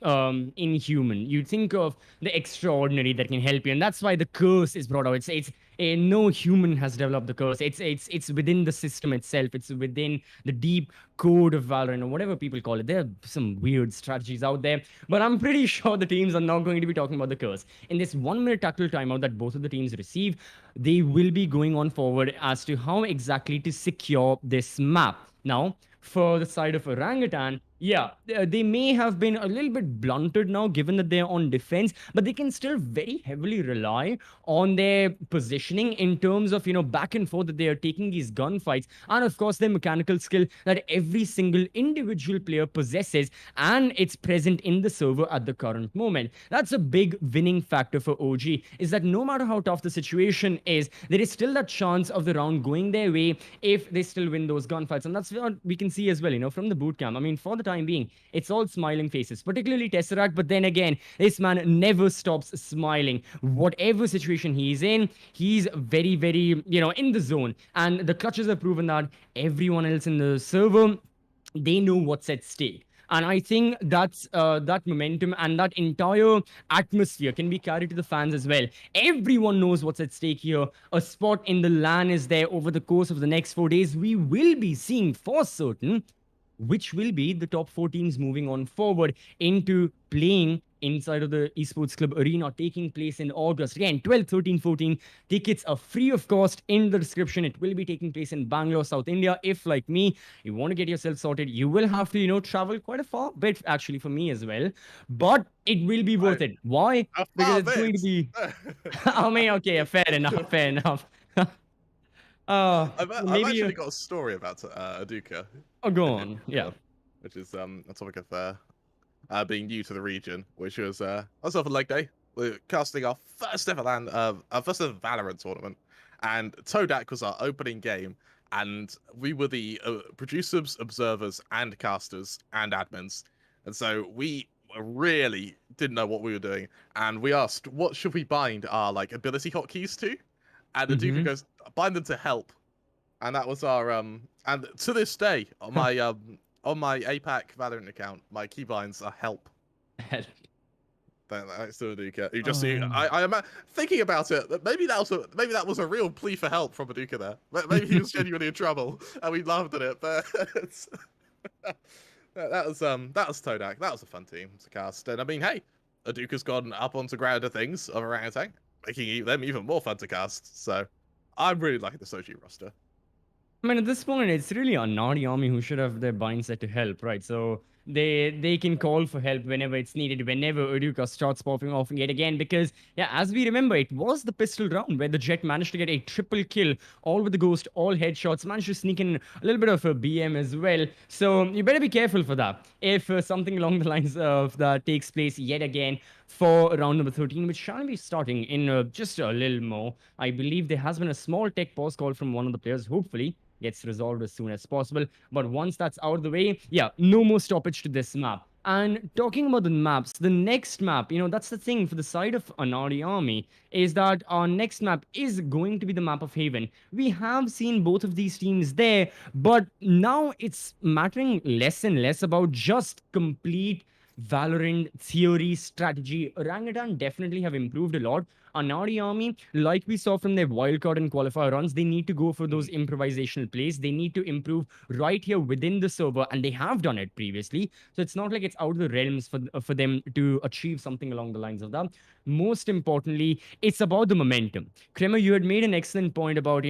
inhuman, you think of the extraordinary that can help you. And that's why the curse is brought out. No human has developed the curse. It's within the system itself. It's within the deep code of Valorant or whatever people call it. There are some weird strategies out there, but I'm pretty sure the teams are not going to be talking about the curse. In this 1 minute tactical timeout that both of the teams receive, they will be going on forward as to how exactly to secure this map. Now, for the side of Orangutan, yeah, they may have been a little bit blunted now, given that they're on defense, but they can still very heavily rely on their positioning in terms of, you know, back and forth that they are taking these gunfights, and of course, their mechanical skill that every single individual player possesses, and it's present in the server at the current moment. That's a big winning factor for OG, is that no matter how tough the situation is, there is still that chance of the round going their way if they still win those gunfights, and that's what we can see as well, you know, from the boot camp. I mean, for the time being, it's all smiling faces, particularly Tesseract, but then again, this man never stops smiling. Whatever situation he's in, he's very, very, you know, in the zone. And the clutches have proven that everyone else in the server, they know what's at stake. And I think that's that momentum and that entire atmosphere can be carried to the fans as well. Everyone knows what's at stake here. A spot in the LAN is there over the course of the next 4 days. We will be seeing for certain which will be the top 4 teams moving on forward into playing inside of the Esports Club Arena, taking place in August. Again, 12, 13, 14. Tickets are free of cost in the description. It will be taking place in Bangalore, South India. If, like me, you want to get yourself sorted, you will have to, you know, travel quite a far bit, actually, for me as well. But it will be worth it. Why? Because it's going to be... I mean, okay, fair enough, fair enough. I've actually got a story about Aduka. Oh, go on. Yeah. Which is a topic of being new to the region, which was I was off a leg day. We're casting our first ever Valorant tournament, and Todak was our opening game, and we were the producers, observers, and casters and admins, and so we really didn't know what we were doing, and we asked, what should we bind our like ability hotkeys to? And the Duke goes, bind them to help. And that was our and to this day on my APAC Valorant account, my keybinds are help. That's still a Duke. You just see, I am thinking about it. Maybe that was a real plea for help from a Duke there. Maybe he was genuinely in trouble, and we laughed at it. But that was Todak. That was a fun team to cast. And I mean, hey, Aduka's gone up onto grander things of Orangutan, making them even more fun to cast. So I'm really liking the Soji roster. I mean, at this point, it's really Anaadi army who should have their bind set to help, right? So they can call for help whenever it's needed, whenever Uduka starts popping off yet again. Because yeah, as we remember, it was the pistol round where the Jet managed to get a triple kill, all with the Ghost, all headshots, managed to sneak in a little bit of a BM as well. So you better be careful for that. If something along the lines of that takes place yet again for round number 13, which shall be starting in just a little more. I believe there has been a small tech pause call from one of the players. Hopefully gets resolved as soon as possible. But once that's out of the way, yeah, no more stoppage to this map. And talking about the maps, the next map, that's the thing for the side of Anaadi Army, is that our next map is going to be the map of Haven. We have seen both of these teams there, but now it's mattering less and less about just complete Valorant theory, strategy. Orangutan definitely have improved a lot. Anaadi Army, like we saw from their wildcard and qualifier runs, they need to go for those improvisational plays. They need to improve right here within the server, and they have done it previously. So it's not like it's out of the realms for them to achieve something along the lines of that. Most importantly, it's about the momentum. Kremer, you had made an excellent point about,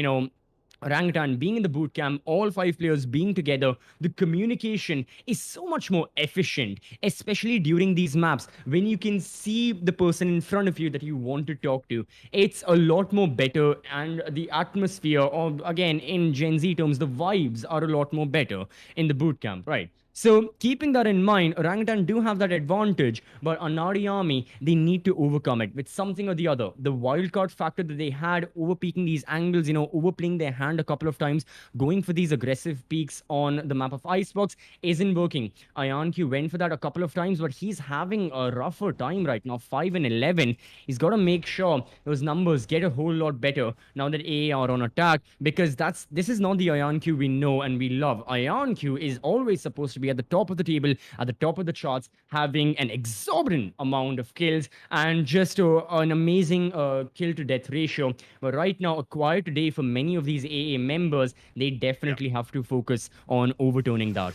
Orangutan being in the boot camp, all 5 players being together, the communication is so much more efficient, especially during these maps when you can see the person in front of you that you want to talk to. It's a lot more better, and the atmosphere, or again, in Gen Z terms, the vibes are a lot more better in the boot camp, right? So keeping that in mind, Orangutan do have that advantage, but Anaadi Army, they need to overcome it with something or the other. The wildcard factor that they had, overpeaking these angles, overplaying their hand a couple of times, going for these aggressive peaks on the map of Icebox isn't working. IonQ went for that a couple of times, but he's having a rougher time right now, 5 and 11. He's got to make sure those numbers get a whole lot better now that AA are on attack, because this is not the IonQ we know and we love. IonQ is always supposed to be at the top of the table, at the top of the charts, having an exorbitant amount of kills and just an amazing kill to death ratio. But right now, a quiet day for many of these AA members, they definitely have to focus on overturning that.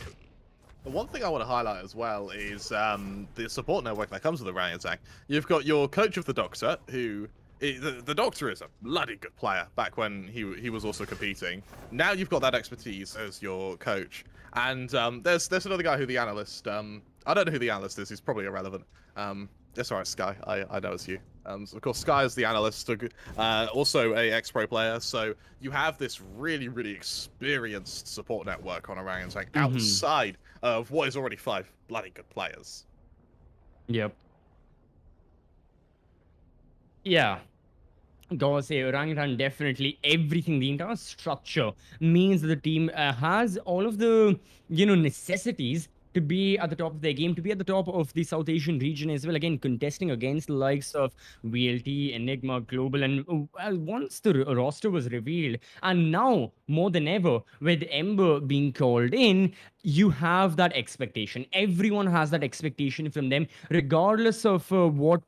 The one thing I want to highlight as well is the support network that comes with the Orangutan. You've got your coach of the Doctor, who the Doctor is a bloody good player back when he was also competing. Now you've got that expertise as your coach. And there's another guy who the analyst, I don't know who the analyst is, he's probably irrelevant. It's alright, Sky, I know it's you. So of course, Sky is the analyst, also a ex-pro player, so you have this really, really experienced support network on Orangutan outside of what is already 5 bloody good players. Yep. Yeah. Gotta say, Orangutan definitely everything, the entire structure means that the team has all of the, necessities to be at the top of their game, to be at the top of the South Asian region as well. Again, contesting against the likes of VLT, Enigma, Global, and once the roster was revealed, and now more than ever, with Ember being called in, you have that expectation. Everyone has that expectation from them, regardless of what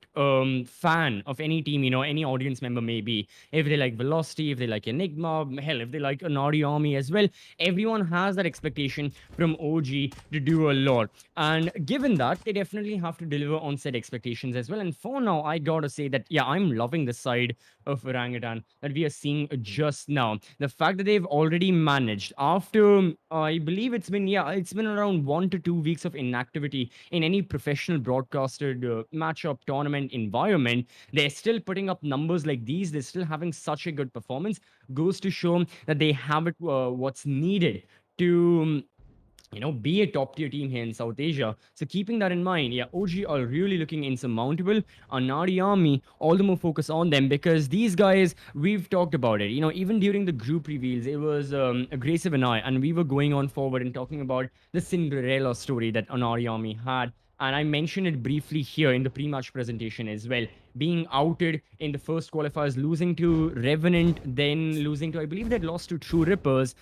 fan of any team, any audience member may be. If they like Velocity, if they like Enigma, hell, if they like Anaadi Army as well, everyone has that expectation from OG to do a lot. And given that, they definitely have to deliver on said expectations as well. And for now, I gotta say that, yeah, I'm loving the side of Orangutan that we are seeing just now. The fact that they've already managed, after, I believe it's been around 1 to 2 weeks of inactivity in any professional broadcasted matchup tournament environment, they're still putting up numbers like these. They're still having such a good performance. Goes to show that they have it what's needed to be a top tier team here in South Asia. So keeping that in mind, yeah, OG are really looking insurmountable. Anaadi Army, all the more focus on them, because these guys, we've talked about it. Even during the group reveals, it was Aggressive and and we were going on forward and talking about the Cinderella story that Anaadi Army had. And I mentioned it briefly here in the pre-match presentation as well. Being outed in the first qualifiers, losing to Revenant, then losing to, I believe they'd lost to True Rippers.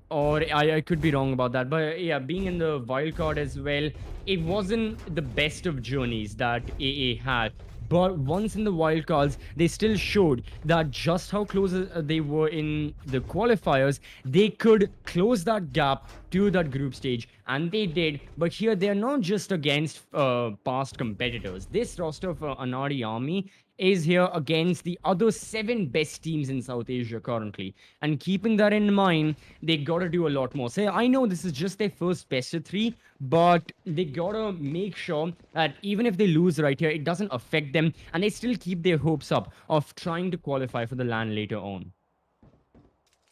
Or I could be wrong about that. But yeah, being in the wild card as well, it wasn't the best of journeys that AA had. But once in the wildcards, they still showed that just how close they were in the qualifiers, they could close that gap to that group stage, and they did. But here, they're not just against past competitors. This roster of Anaadi Army is here against the other 7 best teams in South Asia currently. And keeping that in mind, they gotta do a lot more. So I know this is just their first best of 3, but they gotta make sure that even if they lose right here, it doesn't affect them, and they still keep their hopes up of trying to qualify for the LAN later on.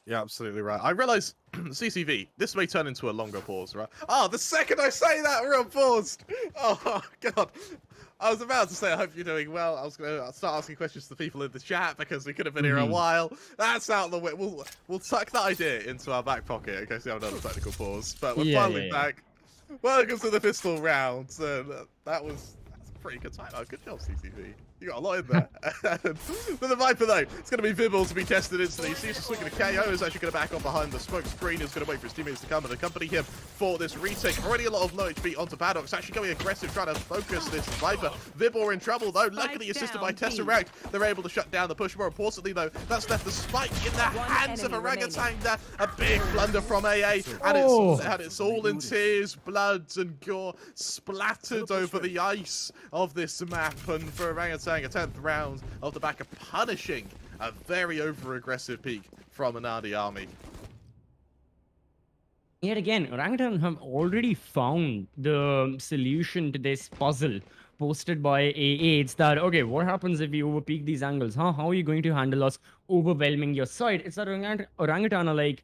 Yeah, absolutely right. I realize CCV, this may turn into a longer pause, right? Oh, the second I say that, we're on pause. Oh, God. I was about to say, I hope you're doing well. I was going to start asking questions to people in the chat because we could have been here a while. That's out the way. We'll tuck that idea into our back pocket in case we have another technical pause. But we're finally back. Welcome to the pistol round. That's a pretty good time. Oh, good job, CCV. You got a lot in there. For the Viper, though, it's going to be Vibble to be tested instantly. He seems to swing a KO. Is actually going to back off behind the smoke screen. He's going to wait for his teammates to come and accompany him for this retake. Already a lot of low HP onto Paddock's. Actually going aggressive, trying to focus this Viper. Vibble in trouble, though. Luckily assisted by Tesseract. They're able to shut down the push. More importantly, though, that's left the spike in the hands of Orangutan there. A big blunder from AA. And it's all in tears, blood, and gore splattered over the ice of this map. And for Orangutan, a 10th round of the back of punishing a very over-aggressive peak from Anaadi army. Yet again, Orangutan have already found the solution to this puzzle posted by AA. It's that, okay, what happens if you overpeak these angles? How are you going to handle us overwhelming your side? It's that Orangutan are like,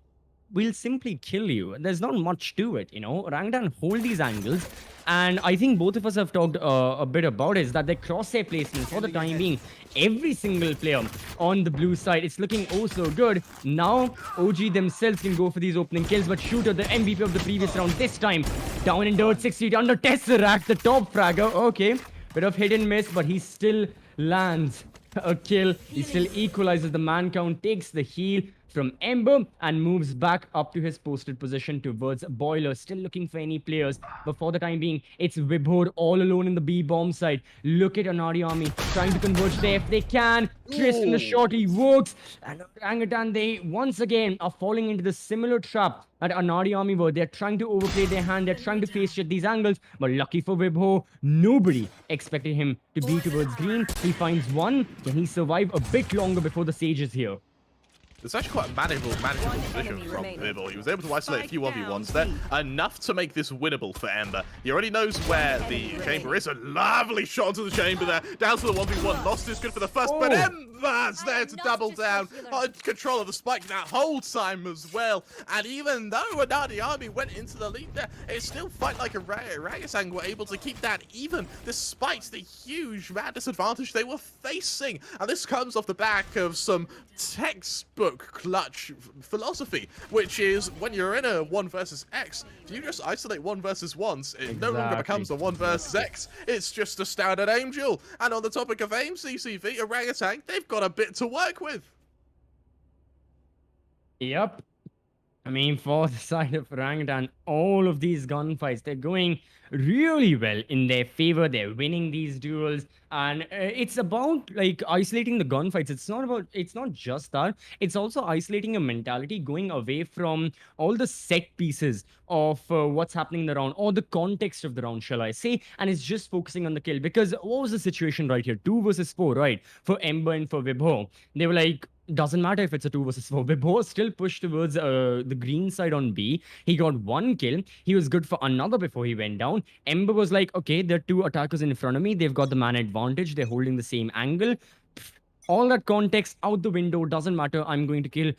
we'll simply kill you. There's not much to it, you know. Orangutan hold these angles, and I think both of us have talked a bit about it, is that their crosshair placement for the time being, every single player on the blue side, it's looking oh so good. Now, OG themselves can go for these opening kills, but Shooter, the MVP of the previous round, this time, down in dirt, 6 feet under Tesseract, the top fragger. Okay, bit of hit and miss, but he still lands a kill. He still equalizes the man count, takes the heal from Ember, and moves back up to his posted position towards Boiler, still looking for any players. But for the time being, it's Vibhor all alone in the B bomb side. Look at Anaadi army trying to converge there if they can. Twist in the shorty works, and Orangutan, they once again are falling into the similar trap that Anaadi army were. They're trying to overplay their hand, they're trying to face shit these angles, but lucky for Vibhor, nobody expected him to be towards green. He finds one. Can he survive a bit longer before the Sage is here? It's actually quite a manageable position from Vibble. He was able to isolate a few 1v1s there, enough to make this winnable for Ember. He already knows where the chamber is. A lovely shot into the chamber there. Down to the 1v1. Lost is good for the first, but Ember's there to double down. On control of the spike that whole time as well. And even though Anaadi army went into the lead there, it still fight like Orangutan were able to keep that even, despite the huge man disadvantage they were facing. And this comes off the back of some textbook clutch philosophy, which is when you're in a 1 versus X, if you just isolate 1 versus 1s, it no longer becomes a 1 versus X. It's just a standard aim duel. And on the topic of aim, CCV, Orangutan, they've got a bit to work with. Yep. I mean, for the side of Orangutan, all of these gunfights, they're going really well in their favor. They're winning these duels, and it's about like isolating the gunfights. It's not just that. It's also isolating a mentality, going away from all the set pieces of what's happening in the round, or the context of the round, shall I say, and it's just focusing on the kill. Because what was the situation right here? 2 versus 4, right? For Ember and for Vibho. They were like, doesn't matter if it's a 2 versus 4. Vibho still pushed towards the green side on B. He got 1 kill. He was good for another before he went down. Ember was like, okay, there are 2 attackers in front of me. They've got the man advantage. They're holding the same angle. All that context out the window, doesn't matter. I'm going to kill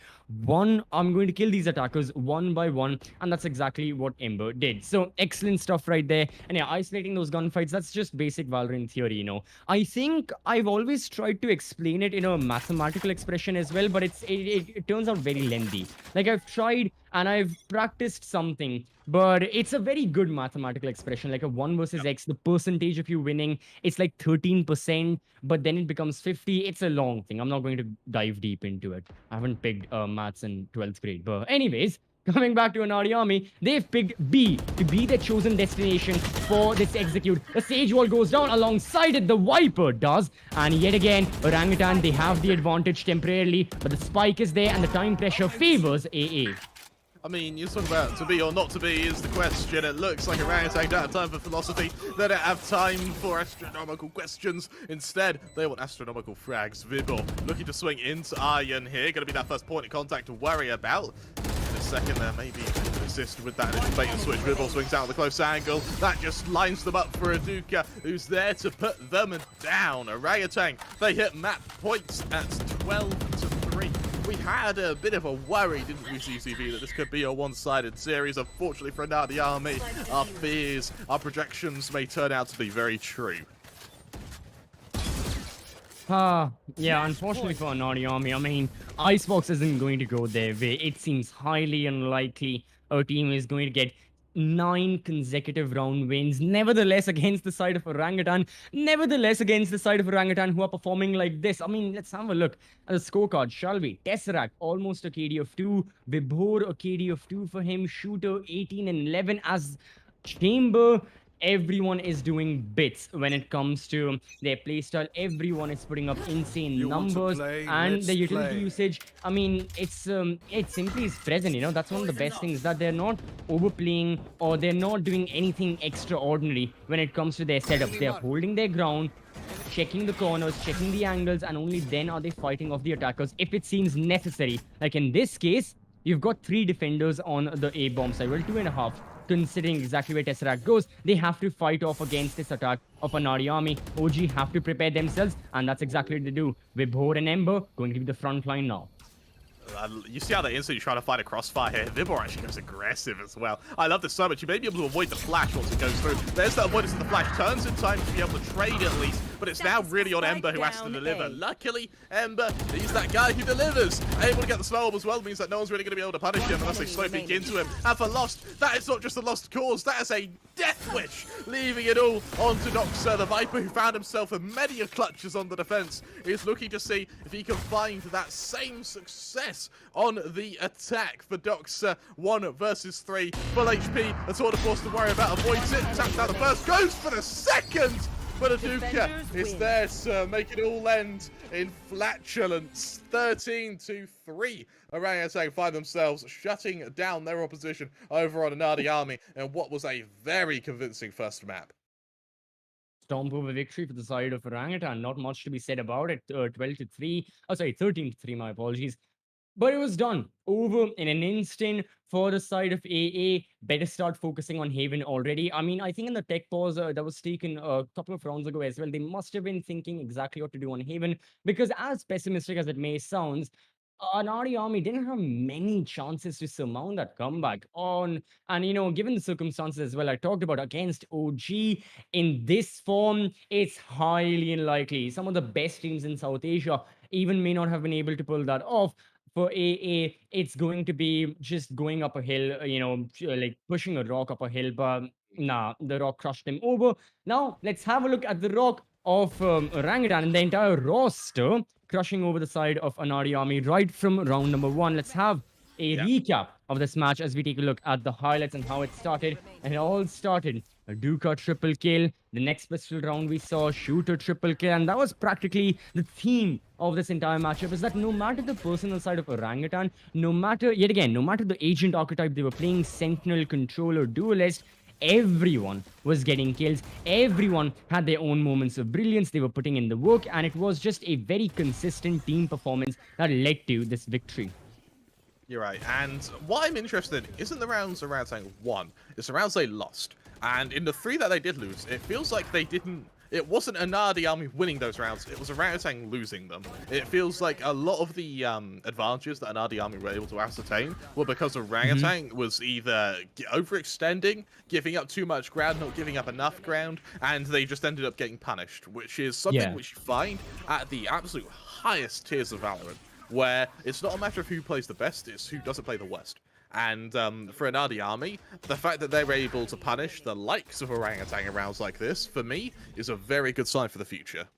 these attackers one by one, and that's exactly what Ember did. So excellent stuff right there. And yeah, isolating those gunfights, that's just basic Valorant theory, you know. I think I've always tried to explain it in a mathematical expression as well, but it turns out very lengthy. Like, I've tried and I've practiced something, but it's a very good mathematical expression. Like a 1 versus X, the percentage of you winning, it's like 13%, but then it becomes 50. It's a long thing. I'm not going to dive deep into it. I haven't picked maths in 12th grade. But anyways, coming back to Anaadi army, they've picked B to be their chosen destination for this execute. The Sage Wall goes down alongside it. The Viper does. And yet again, Orangutan, they have the advantage temporarily, but the spike is there and the time pressure favors AA. I mean, you're talking about to be or not to be is the question. It looks like Orangutan don't have time for philosophy. They don't have time for astronomical questions. Instead, they want astronomical frags. Vibor looking to swing into Iron here. Going to be that first point of contact to worry about. In a second there, maybe assist with that initial bait and switch. Vibor swings out the close angle. That just lines them up for Aduka, who's there to put them down. Orangutan, they hit map points at 12-3. We had a bit of a worry, didn't we, CCV, that this could be a one-sided series. Unfortunately for Anaadi Army, our fears, our projections may turn out to be very true. Yeah, unfortunately for Anaadi Army, I mean, Icebox isn't going to go their way. It seems highly unlikely our team is going to get 9 consecutive round wins. Nevertheless, against the side of Orangutan, who are performing like this. I mean, let's have a look at the scorecard, shall we? Tesseract, almost a KD of 2. Vibhor, a KD of 2 for him. Shooter, 18 and 11 as Chamber. Everyone is doing bits when it comes to their playstyle. Everyone is putting up insane numbers, and the utility usage. I mean, it simply is present. You know, that's one of the best things, that they're not overplaying or they're not doing anything extraordinary when it comes to their setups. They're holding their ground, checking the corners, checking the angles, and only then are they fighting off the attackers if it seems necessary. Like in this case, you've got 3 defenders on the A bomb side. Well, 2.5. Considering exactly where Tesseract goes, they have to fight off against this attack of Anaadi Army. OG have to prepare themselves, and that's exactly what they do. Vibhor and Ember going to be the front line now. You see how they instantly try to fight a crossfire here. Vibor actually goes aggressive as well. I love this so much. You may be able to avoid the flash once it goes through. There's that avoidance of the flash. Turns in time to be able to trade at least, but it's now really on Ember who has to deliver. Luckily, Ember, he's that guy who delivers. Able to get the slow up as well means that no one's really going to be able to punish him unless they slow peek into him. And for Lost, that is not just a lost cause, that is a death wish, leaving it all onto Doxa. The Viper, who found himself in many a clutches on the defense, is looking to see if he can find that same success on the attack for Doxa. 1 versus 3. Full HP. That's all, of course, to worry about. Avoids it. Taps out the first. Goes for the second. But Aduka is there to make it all end in flatulence. 13-3. Orangutan find themselves shutting down their opposition over on Anaadi Army in what was a very convincing first map. Stomp over victory for the side of Orangutan. Not much to be said about it. 12-3. Oh, sorry, 13-3. My apologies. But it was done over in an instant for the side of AA. Better start focusing on Haven already. I mean, I think in the tech pause that was taken a couple of rounds ago as well, they must have been thinking exactly what to do on Haven, because as pessimistic as it may sound, Anaadi Army didn't have many chances to surmount that comeback on. And, you know, given the circumstances as well, I talked about against OG in this form, it's highly unlikely. Some of the best teams in South Asia even may not have been able to pull that off. For AA, it's going to be just going up a hill, you know, like pushing a rock up a hill, but nah, the rock crushed him over. Now, let's have a look at the rock of Orangutan and the entire roster crushing over the side of Anaadi Army right from round number 1. Let's have a recap of this match as we take a look at the highlights and how it started. And it all started a Duka triple kill. The next pistol round we saw Shooter triple kill, and that was practically the theme of this entire matchup, is that no matter the personal side of Orangutan, no matter the agent archetype they were playing, Sentinel, Controller, Duelist, everyone was getting kills. Everyone had their own moments of brilliance. They were putting in the work, and it was just a very consistent team performance that led to this victory. You're right, and what I'm interested in isn't the rounds Orangutan won, it's the rounds they lost. And in the 3 that they did lose, it feels like it wasn't Anaadi Army winning those rounds, it was Orangutan losing them. It feels like a lot of the advantages that Anaadi Army were able to ascertain were because Orangutan was either overextending, giving up too much ground, not giving up enough ground, and they just ended up getting punished, which is something which you find at the absolute highest tiers of Valorant, where it's not a matter of who plays the best, it's who doesn't play the worst. And for Anaadi Army, the fact that they're able to punish the likes of Orangutan in rounds like this, for me, is a very good sign for the future.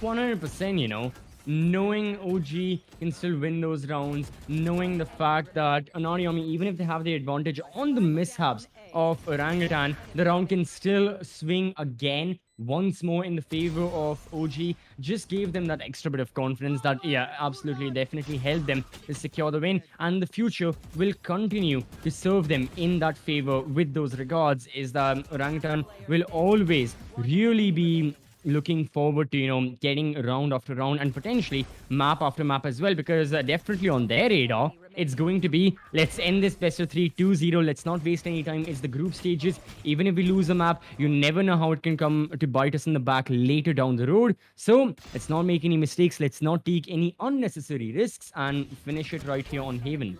100%, you know. Knowing OG can still win those rounds, knowing the fact that Anaadi Army, even if they have the advantage on the mishaps of Orangutan, the round can still swing again once more in the favor of OG just gave them that extra bit of confidence that, yeah, absolutely, definitely helped them to secure the win. And the future will continue to serve them in that favor with those regards, is that Orangutan will always really be looking forward to, getting round after round and potentially map after map as well, because definitely on their radar, it's going to be, let's end this best of 3 2-0. Let's not waste any time. It's the group stages. Even if we lose a map, you never know how it can come to bite us in the back later down the road. So let's not make any mistakes. Let's not take any unnecessary risks and finish it right here on Haven.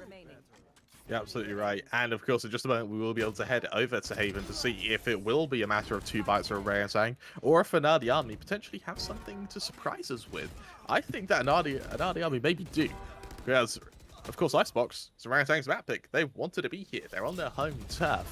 You're absolutely right. And of course, in just a moment, we will be able to head over to Haven to see if it will be a matter of 2 bites or a Orangutan, or if Anaadi Army potentially have something to surprise us with. I think that Anaadi Army maybe do. Because, of course, Icebox, it's Orangutan's map pick. They wanted to be here. They're on their home turf.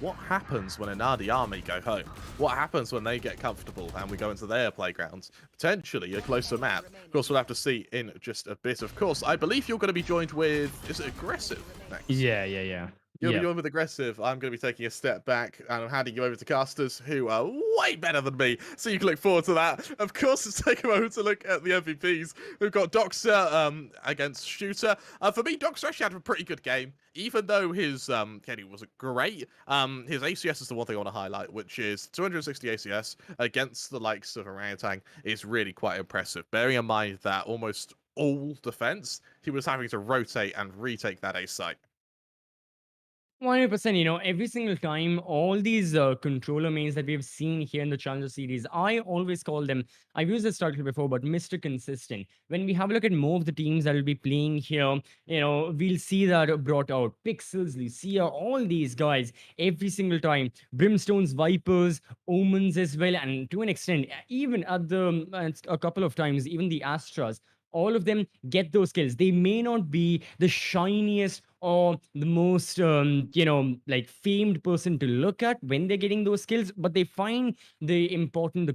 What happens when Anaadi Army go home? What happens when they get comfortable and we go into their playgrounds? Potentially a closer map. Of course, we'll have to see in just a bit. Of course, I believe you're going to be joined with, is it Aggressive next? Yeah. You'll be joined with Aggressive. I'm going to be taking a step back and I'm handing you over to casters who are way better than me. So you can look forward to that. Of course, let's take a moment to look at the MVPs. We've got Doxer against Shooter. For me, Doxer actually had a pretty good game. Even though his Kenny wasn't great, his ACS is the one thing I want to highlight, which is 260 ACS against the likes of Orangutan is really quite impressive. Bearing in mind that almost all defense, he was having to rotate and retake that A site. 100%, every single time, all these controller mains that we've seen here in the Challenger series, I always call them, I've used this title before, but Mr. Consistent. When we have a look at more of the teams that will be playing here, we'll see that brought out Pixels, Lucia, all these guys, every single time. Brimstones, Vipers, Omens as well, and to an extent, even at a couple of times, even the Astras. All of them get those kills. They may not be the shiniest or the most, like famed person to look at when they're getting those skills, but they find the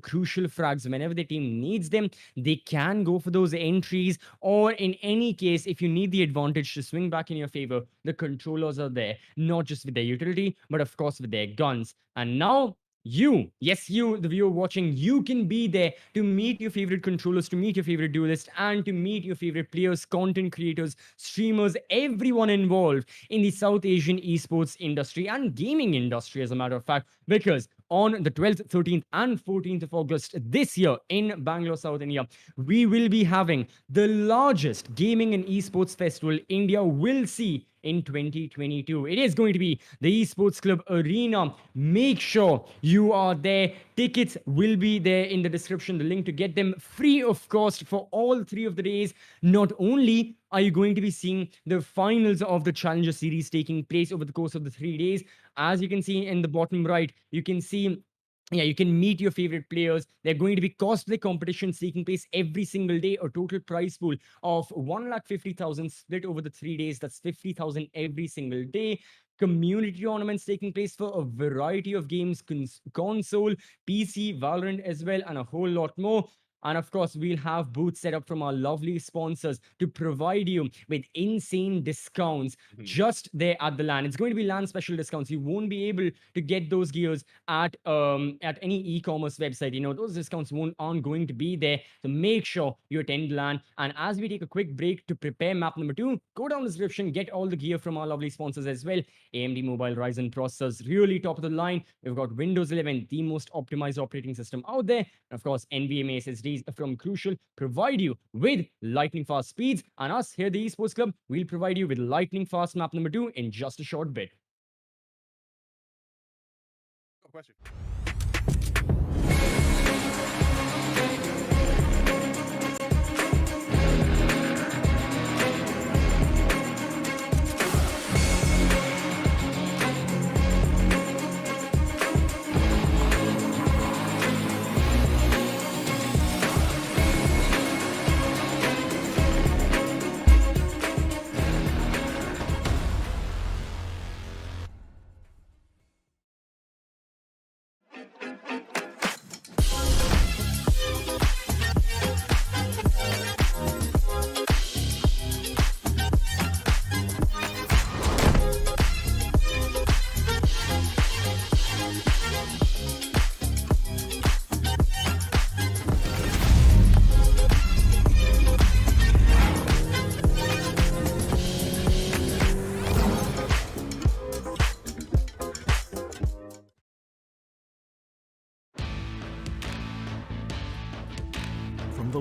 crucial frags whenever the team needs them. They can go for those entries, or in any case, if you need the advantage to swing back in your favor, the controllers are there, not just with their utility, but of course with their guns. And now, yes, you, the viewer watching, you can be there to meet your favorite controllers, to meet your favorite duelists, and to meet your favorite players, content creators, streamers, everyone involved in the South Asian esports industry and gaming industry, as a matter of fact, because on the 12th, 13th, and 14th of August this year in Bangalore, South India, we will be having the largest gaming and esports festival India will see in 2022. It is going to be the Esports Club Arena. Make sure you are there. Tickets will be there in the description, the link to get them free of cost for all 3 of the days. Not only are you going to be seeing the finals of the Challenger series taking place over the course of the 3 days, as you can see in the bottom right, you can see, you can meet your favorite players. They're going to be cosplay competitions taking place every single day, a total prize pool of 150,000 split over the 3 days. That's 50,000 every single day. Community tournaments taking place for a variety of games, console, PC, Valorant as well, and a whole lot more. And of course, we'll have booths set up from our lovely sponsors to provide you with insane discounts just there at the LAN. It's going to be LAN special discounts. You won't be able to get those gears at any e-commerce website. Those discounts aren't going to be there. So make sure you attend LAN. And as we take a quick break to prepare map number 2, go down the description, get all the gear from our lovely sponsors as well. AMD Mobile Ryzen Processors, really top of the line. We've got Windows 11, the most optimized operating system out there. And of course, NVMe SSDs from Crucial provide you with lightning fast speeds, and us here at the Esports Club, we'll provide you with lightning fast map number 2 in just a short bit. Question.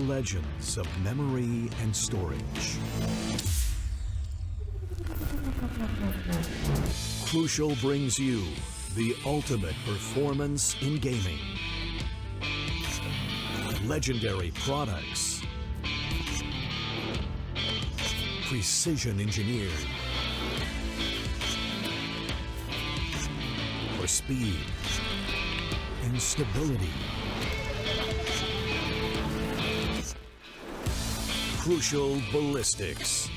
legends of memory and storage. Crucial brings you the ultimate performance in gaming. Legendary products. Precision engineered. For speed and stability. Crucial ballistics.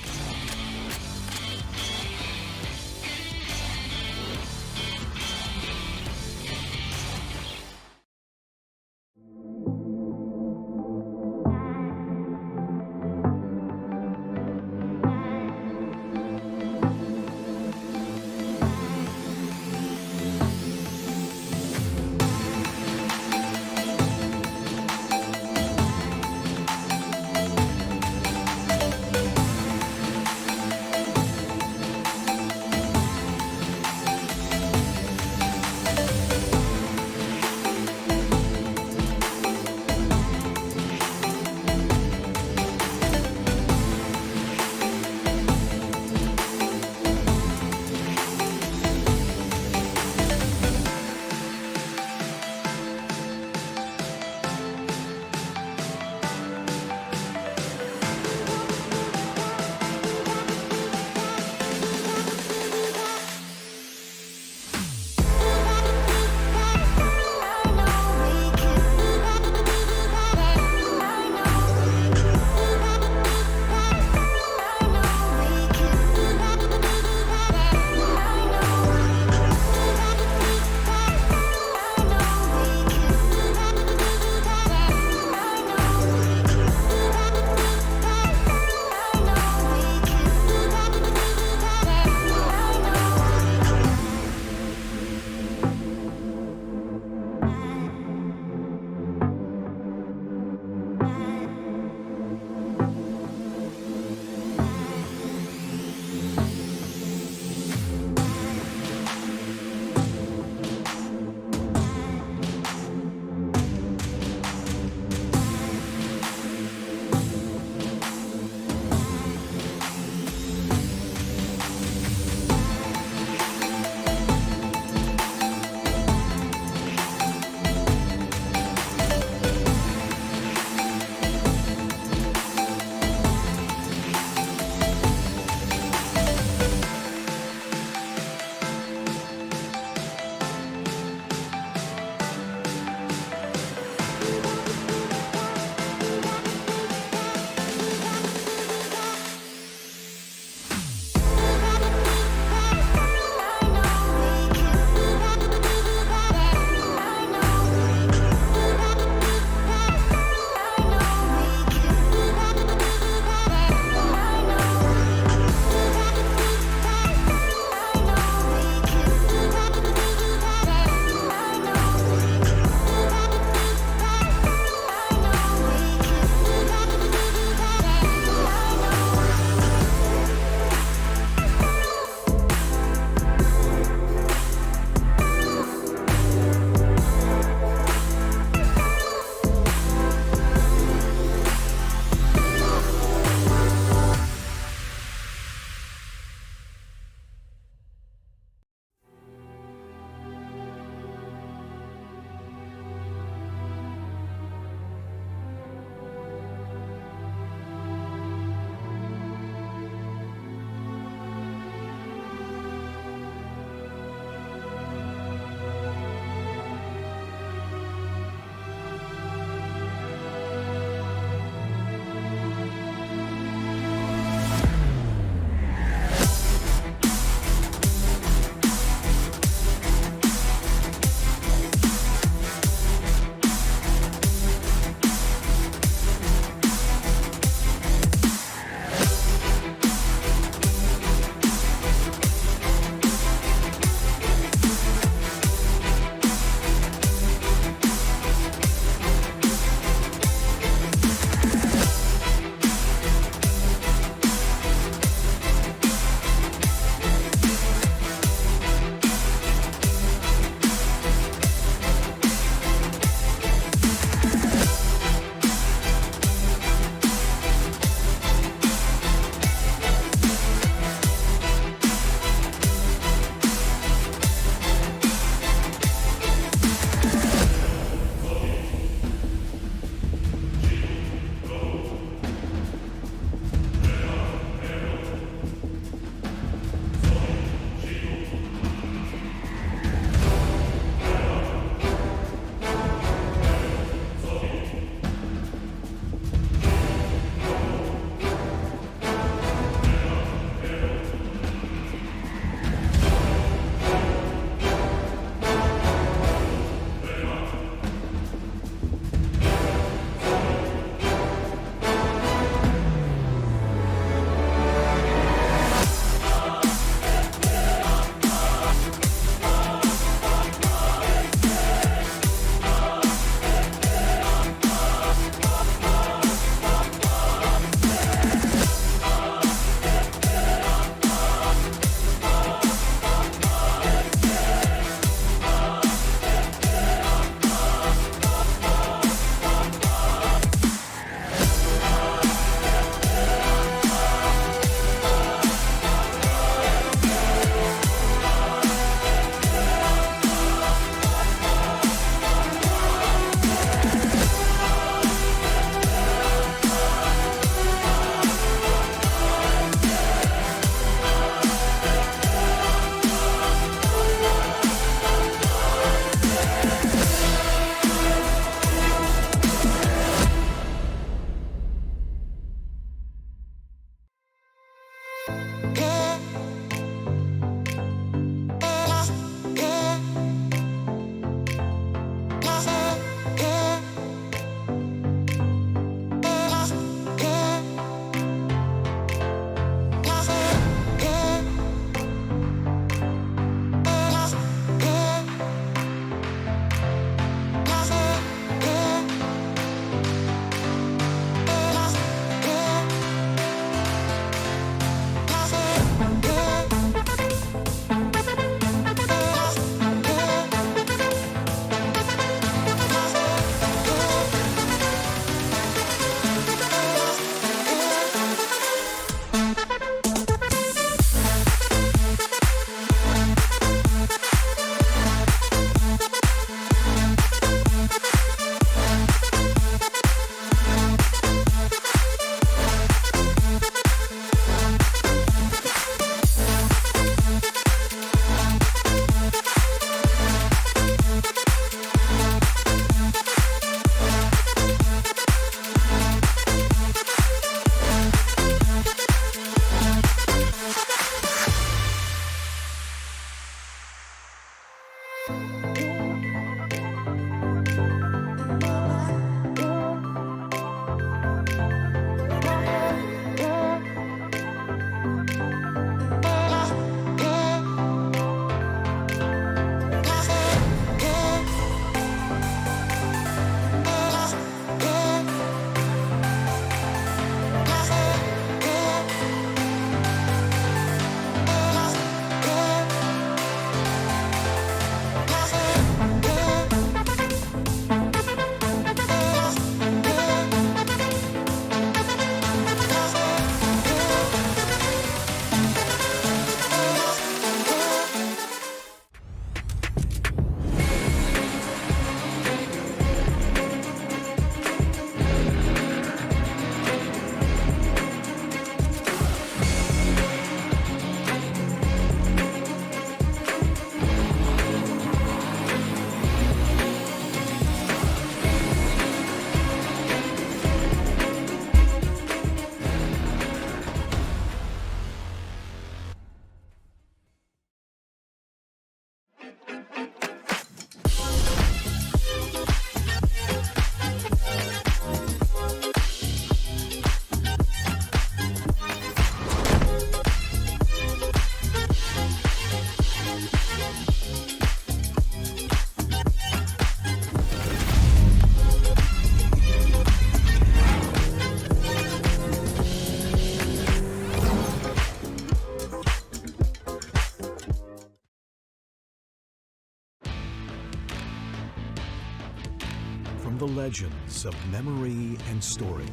the legends of memory and storage.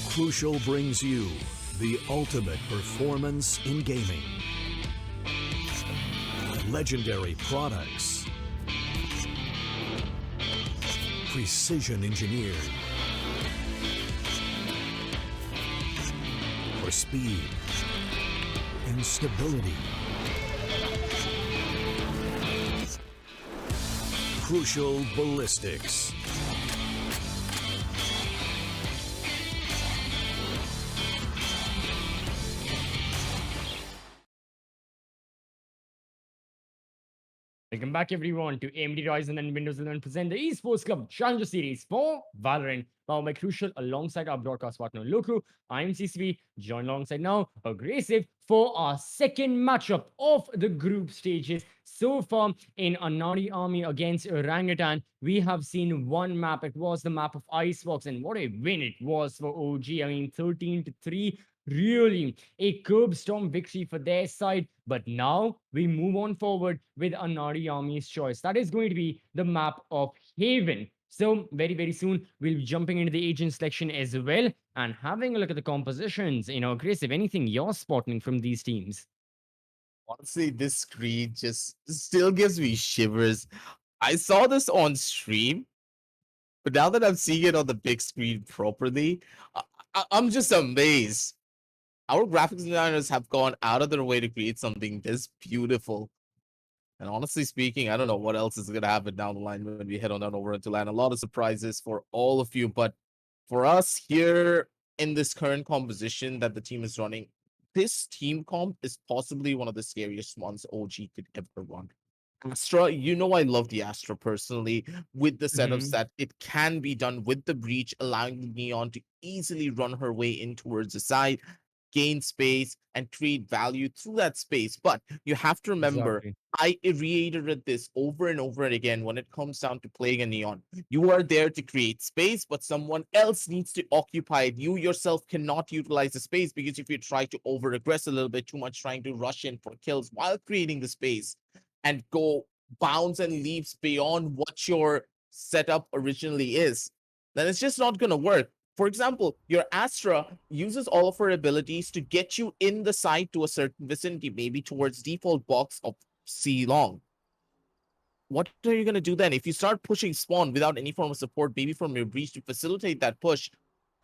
Crucial brings you the ultimate performance in gaming. Legendary products. Precision engineered. For speed and stability. Crucial ballistics. Welcome back, everyone, to AMD Ryzen and Windows 11 present the Esports Club Challenger Series for Valorant. Powered by Crucial, alongside our broadcast partner Loku. I'm CCB, joined alongside now Aggressive for our second matchup of the group stages. So far in Anaadi Army against Orangutan, we have seen one map. It was the map of Icebox, and what a win it was for OG. I mean, 13-3. Really a curb storm victory for their side. But now we move on forward with Anaadi Army's choice. That is going to be the map of Haven. So very, very soon we'll be jumping into the agent selection as well and having a look at the compositions. Aggressive, anything you're spotting from these teams? Honestly, this screen just still gives me shivers. I saw this on stream, but now that I'm seeing it on the big screen properly, I'm just amazed. Our graphics designers have gone out of their way to create something this beautiful. And honestly speaking, I don't know what else is going to happen down the line when we head on down over into land. A lot of surprises for all of you. But for us here in this current composition that the team is running, this team comp is possibly one of the scariest ones OG could ever run. Astra, you know I love the Astra personally with the setups that it can be done with the breach, allowing Neon to easily run her way in towards the side, gain space, and create value through that space. But you have to remember, Exactly. I reiterated this over and over and again when it comes down to playing a Neon. You are there to create space, but someone else needs to occupy it. You yourself cannot utilize the space because if you try to over-aggress a little bit too much, trying to rush in for kills while creating the space and go bounds and leaps beyond what your setup originally is, then it's just not going to work. For example, your Astra uses all of her abilities to get you in the site to a certain vicinity, maybe towards default box of C long. What are you going to do then? If you start pushing spawn without any form of support, maybe from your breach to facilitate that push,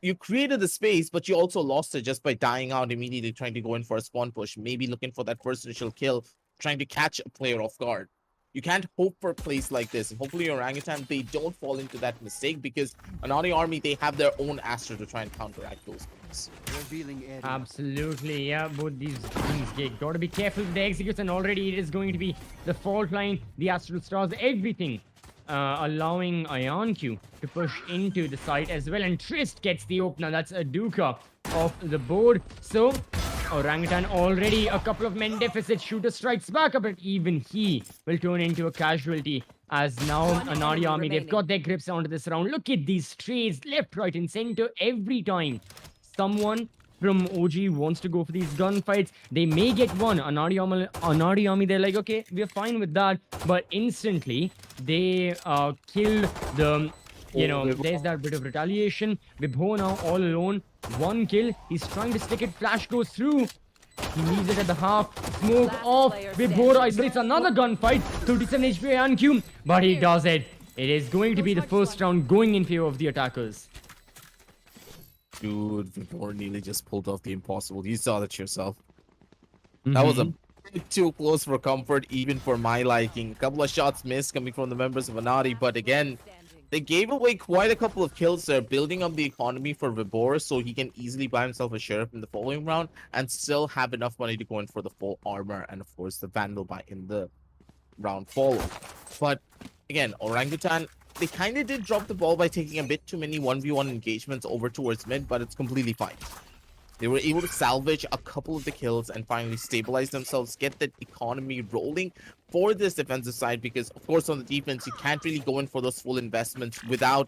you created the space, but you also lost it just by dying out immediately, trying to go in for a spawn push, maybe looking for that first initial kill, trying to catch a player off guard. You can't hope for plays like this. And hopefully Orangutan, they don't fall into that mistake because Anaadi Army, they have their own Astra to try and counteract those plays. Absolutely, yeah. Both these teams got to be careful with the execution. Already it is going to be the fault line, the Astral Stars, everything. Allowing IonQ to push into the site as well. And Trist gets the opener. That's a Duka off the board. So Orangutan already a couple of men deficit. Shooter strikes back up, but even he will turn into a casualty. As now Anaadi Army, they've got their grips onto this round. Look at these trades left, right, and center every time someone from OG wants to go for these gunfights. They may get one. Anaadi Army, they're like, okay, we're fine with that. But instantly, they kill the, there's that bit of retaliation. Vibho now all alone. One kill. He's trying to stick it. Flash goes through. He leaves it at the half. Smoke off. Vibho isolates another gunfight. 37 HP IonQ. But he does it. It is going to be the first round going in favor of the attackers. Dude, Vibor nearly just pulled off the impossible. You saw that yourself. That was a bit too close for comfort, even for my liking. A couple of shots missed coming from the members of Anaadi, but again, they gave away quite a couple of kills there, building up the economy for Vibor so he can easily buy himself a sheriff in the following round and still have enough money to go in for the full armor and, of course, the Vandal buy in the round follow. But again, Orangutan, they kind of did drop the ball by taking a bit too many 1v1 engagements over towards mid, but it's completely fine. They were able to salvage a couple of the kills and finally stabilize themselves, get that economy rolling for this defensive side, because of course on the defense you can't really go in for those full investments without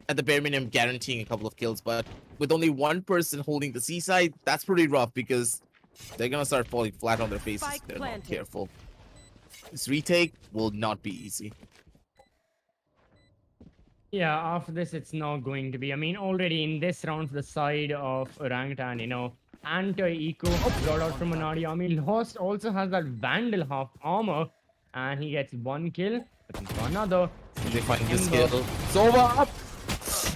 at the bare minimum guaranteeing a couple of kills. But with only one person holding the C side, that's pretty rough because they're gonna start falling flat on their faces if they're not careful. This retake will not be easy. Yeah, after this, it's not going to be. I mean, already in this round, for the side of Orangutan, anti-eco brought out from Anaadi army. Lost also has that Vandal half armor, and he gets one kill, looking for another. They Sees find this Ember. kill. Sova up!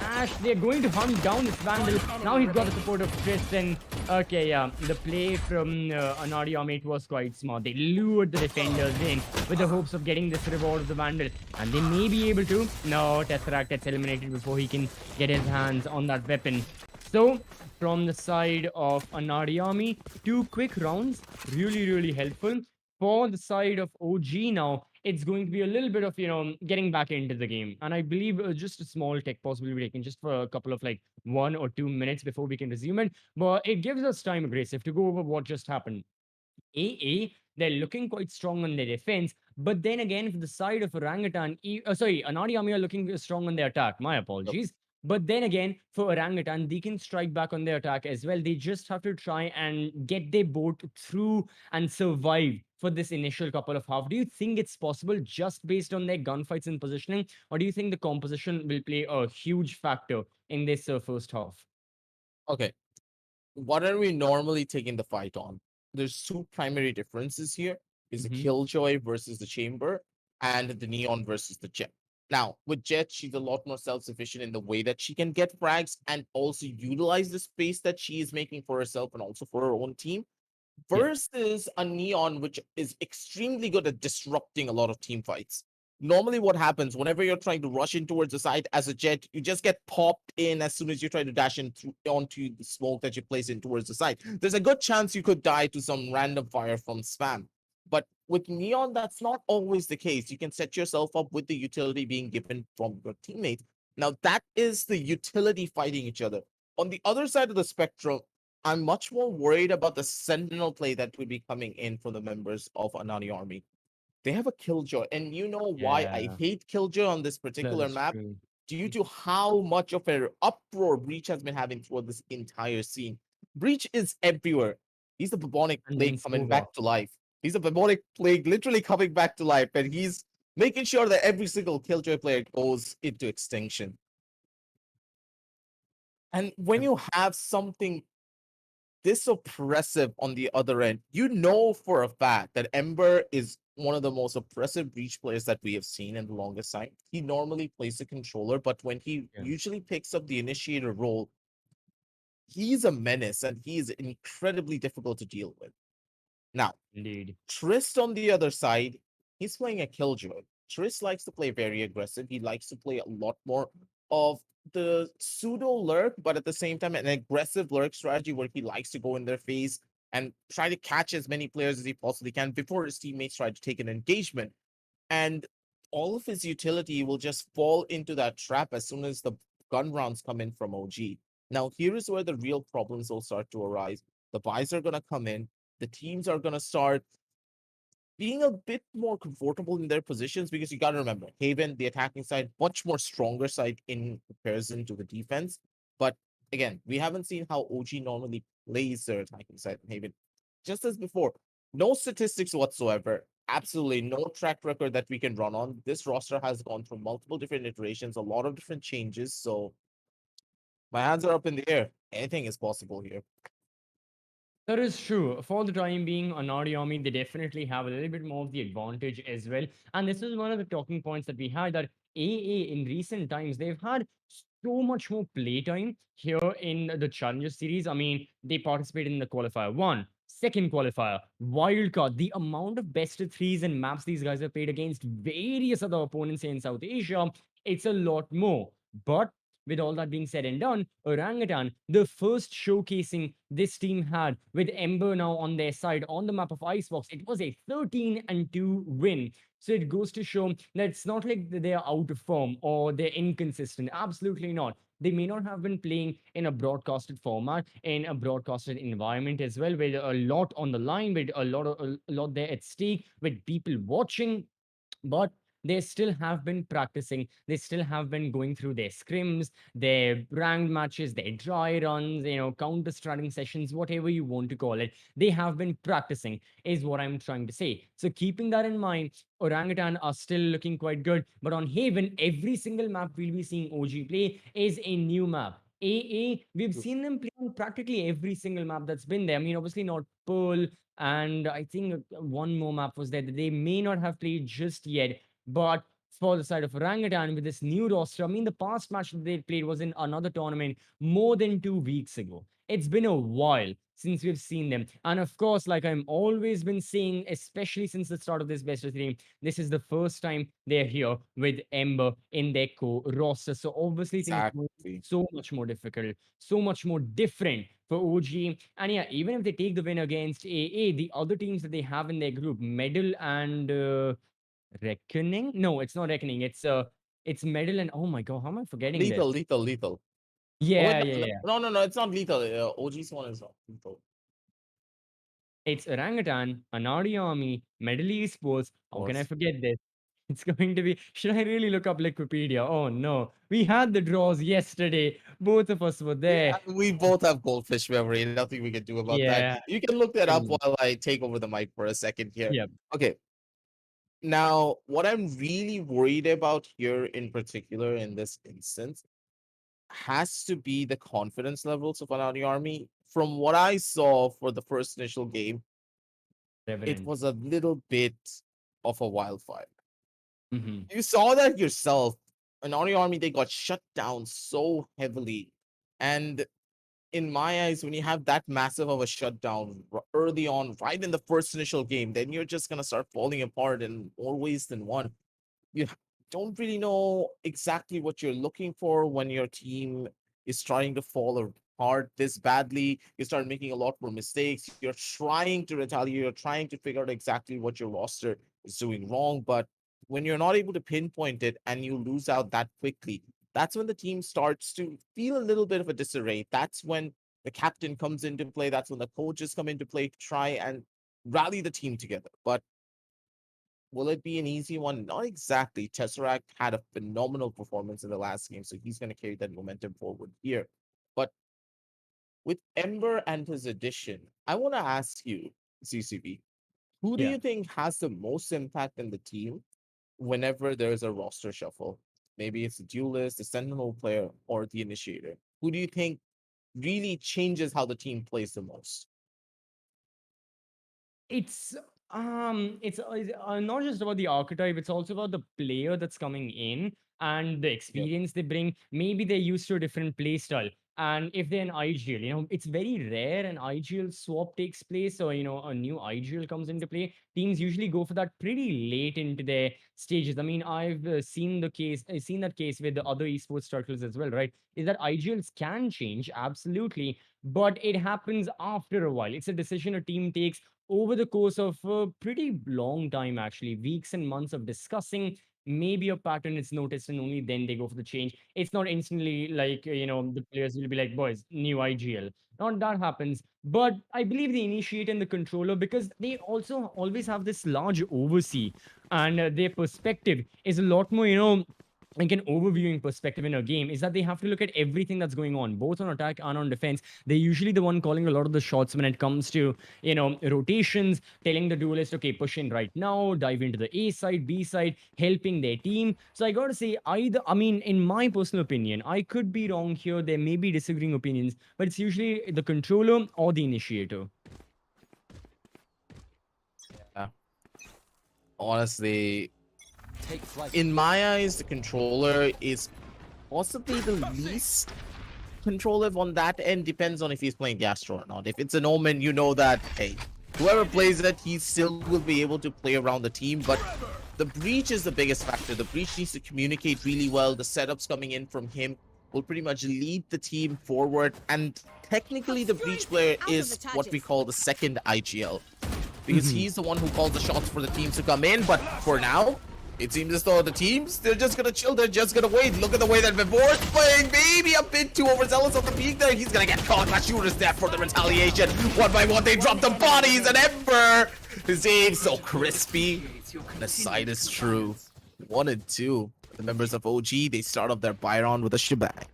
Ash, they're going to hunt down this Vandal. Now he's got the support of Tristan. Okay, yeah, the play from Anaadi army was quite smart. They lured the defenders in with the hopes of getting this reward of the Vandal. And they may be able to. No, Tesseract gets eliminated before he can get his hands on that weapon. So, from the side of Anaadi army, 2 quick rounds, really, really helpful. For the side of OG now, it's going to be a little bit of, getting back into the game. And I believe just a small tech pause will be taken just for a couple of like 1 or 2 minutes before we can resume it. But it gives us time, aggressive, to go over what just happened. They're looking quite strong on their defense. But then again, for the side of Orangutan, Anaadi army are looking strong on their attack. My apologies. But then again, for Orangutan, they can strike back on their attack as well. They just have to try and get their boat through and survive for this initial couple of half. Do you think it's possible just based on their gunfights and positioning? Or do you think the composition will play a huge factor in this first half? Okay. What are we normally taking the fight on? There's 2 primary differences here. Is the Mhm. Killjoy versus the Chamber and the Neon versus the Jet. Now, with Jet, she's a lot more self-sufficient in the way that she can get frags and also utilize the space that she is making for herself and also for her own team. Yeah. Versus a Neon, which is extremely good at disrupting a lot of team fights. Normally, what happens whenever you're trying to rush in towards the side as a Jet, you just get popped in as soon as you try to dash in onto the smoke that you place in towards the side. There's a good chance you could die to some random fire from spam. But with Neon, that's not always the case. You can set yourself up with the utility being given from your teammate. Now, that is the utility fighting each other. On the other side of the spectrum, I'm much more worried about the Sentinel play that would be coming in for the members of Anaadi Army. They have a Killjoy, and you know why I Yeah, hate Killjoy on this that particular is map? true. Due to how much of an uproar Breach has been having throughout this entire scene. Breach is everywhere. He's the bubonic And then plague coming Sova. back to life. He's a bubonic plague literally coming back to life, and he's making sure that every single Killjoy player goes into extinction. And when you have something this oppressive on the other end, you know for a fact that Ember is one of the most oppressive Breach players that we have seen in the longest time. He normally plays the controller, but when he Yeah. usually picks up the initiator role, he's a menace and he is incredibly difficult to deal with. Now, Indeed. Trist on the other side, he's playing a killjoy. Trist likes to play very aggressive. He likes to play a lot more of the pseudo lurk, but at the same time, an aggressive lurk strategy where he likes to go in their face and try to catch as many players as he possibly can before his teammates try to take an engagement. And all of his utility will just fall into that trap as soon as the gun rounds come in from OG. Now, here is where the real problems will start to arise. The buys are going to come in, the teams are going to start being a bit more comfortable in their positions because you got to remember, Haven, the attacking side, much more stronger side in comparison to the defense. But again, we haven't seen how OG normally plays their attacking side in Haven. Just as before, no statistics whatsoever. Absolutely no track record that we can run on. This roster has gone through multiple different iterations, a lot of different changes. So my hands are up in the air. Anything is possible here. That is true. For the time being, on Army, they definitely have a little bit more of the advantage as well. And this is one of the talking points that we had, that AA in recent times, they've had so much more playtime here in the Challenger series. I mean, they participated in the qualifier one, second qualifier, wildcard. The amount of best of threes and maps these guys have played against various other opponents in South Asia, it's a lot more. But with all that being said and done, Orangutan, the first showcasing this team had with Ember now on their side on the map of Icebox, it was a 13-2 win. So it goes to show that it's not like they're out of form or they're inconsistent. Absolutely not. They may not have been playing in a broadcasted format, in a broadcasted environment as well, with a lot on the line, with a lot there at stake, with people watching. But they still have been practicing. They still have been going through their scrims, their ranked matches, their dry runs, counter strutting sessions, whatever you want to call it. They have been practicing, is what I'm trying to say. So keeping that in mind, Orangutan are still looking quite good. But on Haven, every single map we'll be seeing OG play is a new map. AA, we've seen them play on practically every single map that's been there. I mean, obviously not Pearl, and I think one more map was there that they may not have played just yet. But for the side of Orangutan with this new roster, I mean, the past match that they played was in another tournament more than 2 weeks ago. It's been a while since we've seen them. And of course, like I'm always been saying, especially since the start of this best of three, this is the first time they're here with Ember in their co-roster. So obviously things are Exactly. so much more difficult, so much more different for OG. And yeah, even if they take the win against AA, the other teams that they have in their group, Medal and Reckoning? No, it's not Reckoning. It's Medal and oh my god, how am I forgetting this? Lethal. Oh wait, Yeah, yeah, yeah. no, it's not lethal. OG's one is not lethal. It's Orangutan, Anaadi Army, Medal Esports. How can I Course. forget this? It's going to be. Should I really look up Wikipedia? Oh no. We had the draws yesterday. Both of us were there. We both have goldfish memory. Nothing we can do about that. Yeah. You can look that up True. while I take over the mic for a second here. Yep. Okay. Now, what I'm really worried about here in particular in this instance has to be the confidence levels of Anaadi Army. From what I saw for the first initial game, it Revenant. was a little bit of a wildfire. Hmm. You saw that yourself. Anaadi Army, they got shut down so heavily. And in my eyes, when you have that massive of a shutdown early on, right in the first initial game, then you're just gonna start falling apart in more ways than one. You don't really know exactly what you're looking for when your team is trying to fall apart this badly. You start making a lot more mistakes. You're trying to retaliate. You're trying to figure out exactly what your roster is doing wrong. But when you're not able to pinpoint it and you lose out that quickly, that's when the team starts to feel a little bit of a disarray. That's when the captain comes into play. That's when the coaches come into play to try and rally the team together. But will it be an easy one? Not exactly. Tesseract had a phenomenal performance in the last game, so he's going to carry that momentum forward here. But with Ember and his addition, I want to ask you, CCB, who do Yeah. you think has the most impact in the team whenever there's a roster shuffle? Maybe it's the duelist, the sentinel player, or the initiator. Who do you think really changes how the team plays the most? It's not just about the archetype, it's also about the player that's coming in and the Yeah. experience they bring. Maybe they're used to a different play style. And if they're an IGL, it's very rare an IGL swap takes place or a new IGL comes into play. Teams usually go for that pretty late into their stages. I mean, I've seen that case with the other esports circles as well, right? Is that IGLs can change, absolutely, but it happens after a while. It's a decision a team takes over the course of a pretty long time, actually, weeks and months of discussing. Maybe a pattern is noticed and only then they go for the change. It's not instantly like, the players will be like, boys, new IGL. Not that happens. But I believe they initiate in the controller because they also always have this large oversee and their perspective is a lot more, like an overviewing perspective in a game is that they have to look at everything that's going on, both on attack and on defense. They're usually the one calling a lot of the shots when it comes to, rotations, telling the duelist, okay, push in right now, dive into the A side, B side, helping their team. So I got to say, in my personal opinion, I could be wrong here. There may be disagreeing opinions, but it's usually the controller or the initiator. Yeah. Honestly, in my eyes, the controller is possibly the least controllative on that end. Depends on if he's playing Gastro or not. If it's an Omen, you know that, hey, whoever plays it, he still will be able to play around the team. But the Breach is the biggest factor. The Breach needs to communicate really well. The setups coming in from him will pretty much lead the team forward. And technically, the Breach player is what we call the second IGL. Because he's the one who calls the shots for the teams to come in. But for now, it seems as though the teams, they're just gonna chill, they're just gonna wait. Look at the way that Vivor's playing, maybe a bit too overzealous on the peak there. He's gonna get caught by Shooter's death for the retaliation. One by one, they drop the bodies, and Ember, his aim so crispy. The side is true. 1 and 2. The members of OG, they start off their buy round with a shebang.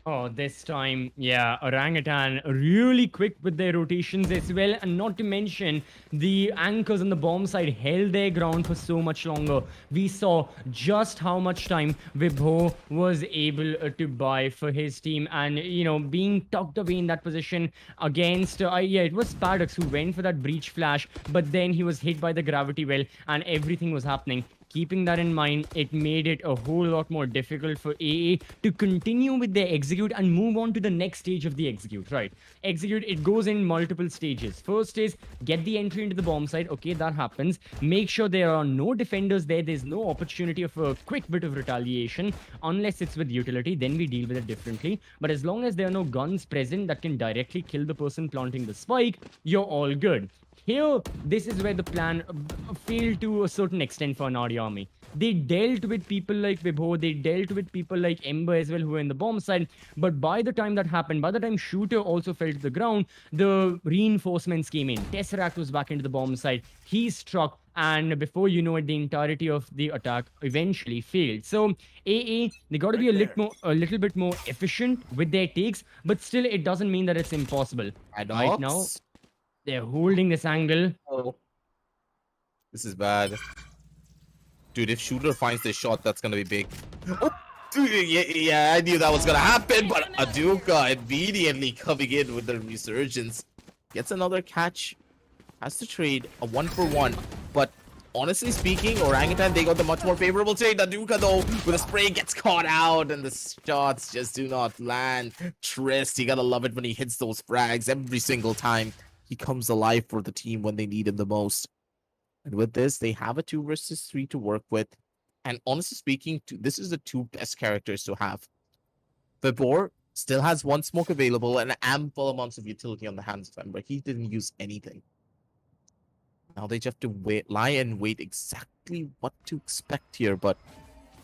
Oh, this time, yeah, Orangutan really quick with their rotations as well. And not to mention, the anchors on the bomb side held their ground for so much longer. We saw just how much time Vibho was able to buy for his team. And, you know, being tucked away in that position against, yeah, it was Spartax who went for that breach flash. But then he was hit by the gravity well and everything was happening. Keeping that in mind, it made it a whole lot more difficult for AA to continue with their execute and move on to the next stage of the execute, right? Execute, it goes in multiple stages. First is get the entry into the bomb site. Okay, that happens. Make sure there are no defenders there. There's no opportunity of a quick bit of retaliation unless it's with utility. Then we deal with it differently. But as long as there are no guns present that can directly kill the person planting the spike, you're all good. Here, this is where the plan failed to a certain extent for Anaadi army. They dealt with people like Vibho, they dealt with people like Ember as well who were in the bomb side. But by the time that happened, by the time Shooter also fell to the ground, the reinforcements came in. Tesseract was back into the bomb side. He struck, and before you know it, the entirety of the attack eventually failed. So AA, they got to be a little bit more efficient with their takes, but still it doesn't mean that it's impossible. Right now, they're holding this angle. Oh. This is bad. Dude, if Shooter finds this shot, that's gonna be big. Oh, dude, yeah, I knew that was gonna happen, but Aduka immediately coming in with the resurgence. Gets another catch. Has to trade a 1-for-1. But honestly speaking, Orangutan, they got the much more favorable trade. Aduka, though, with a spray, gets caught out, and the shots just do not land. Trist, you gotta love it when he hits those frags every single time. He comes alive for the team when they need him the most. And with this, they have a 2 versus 3 to work with. And honestly speaking, this is the 2 best characters to have. Vibor still has 1 smoke available and ample amounts of utility on the hands of him, but he didn't use anything. Now they just have to lie and wait exactly what to expect here. But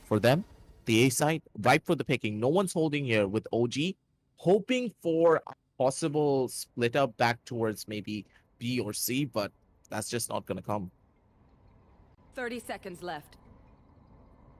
for them, the A side, ripe for the picking. No one's holding here with OG, hoping for possible split up back towards maybe B or C, but that's just not gonna come. 30 seconds left.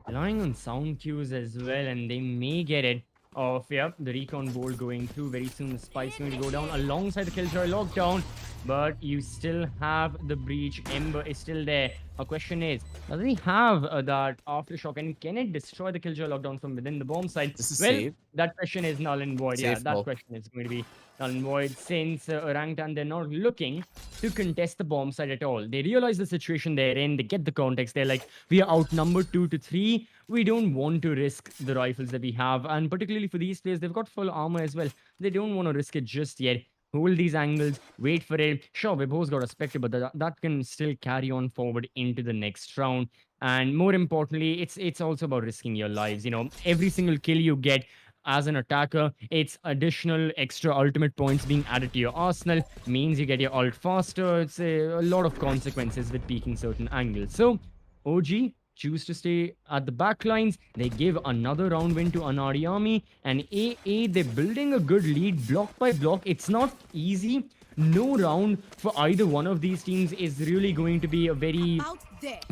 Relying on sound cues as well, and they may get it off. Yep, the recon bolt going through very soon. The spike's going to go down alongside the Killjoy lockdown, but you still have the breach. Ember is still there. A question is, does he have that aftershock, and can it destroy the Killjoy lockdown from within the bomb site? This is well, safe. That question is null and void. Safe That question is going to be null and void since Orangutan, they're not looking to contest the bomb site at all. They realize the situation they're in. They get the context. They're like, we are outnumbered 2-3. We don't want to risk the rifles that we have. And particularly for these players, they've got full armor as well. They don't want to risk it just yet. Hold these angles, wait for it. Sure, Vibho's got a Spectre, but that can still carry on forward into the next round. And more importantly, it's also about risking your lives. You know, every single kill you get as an attacker, it's additional extra ultimate points being added to your arsenal. Means you get your ult faster. It's a lot of consequences with peeking certain angles. So, OG choose to stay at the back lines. They give another round win to Anaadi army, and AA, they're building a good lead block by block. It's not easy. No round for either one of these teams is really going to be a very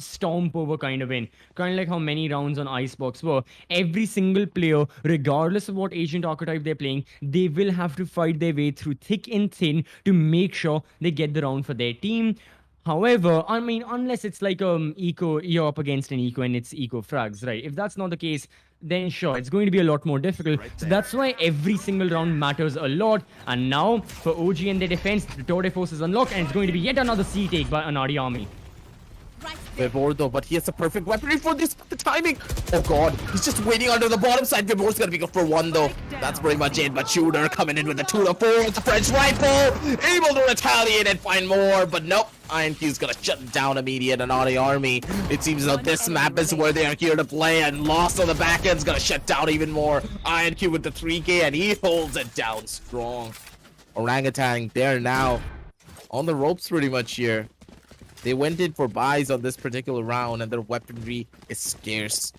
stomp over kind of win. Kind of like how many rounds on Icebox were. Every single player, regardless of what agent archetype they're playing, they will have to fight their way through thick and thin to make sure they get the round for their team. However, I mean, unless it's like eco, you're up against an eco and it's eco frags, right? If that's not the case, then sure, it's going to be a lot more difficult. So that's why every single round matters a lot. And now, for OG and their defense, the Tour de Force is unlocked, and it's going to be yet another C take by Anaadi army. Vibor though, but he has the perfect weaponry for this. The timing. Oh god, he's just waiting under the bottom side. Vibor's gonna be good for 1 though. That's pretty much it. But Shooter coming in with the 2-4 with the French rifle, able to retaliate and find more. But nope, INQ's gonna shut down immediate Anaadi army. It seems that this map is where they are here to play, and Lost on the back end's gonna shut down even more. INQ with the 3K, and he holds it down strong. Orangutan, they're now on the ropes pretty much here. They went in for buys on this particular round, and their weaponry is scarce.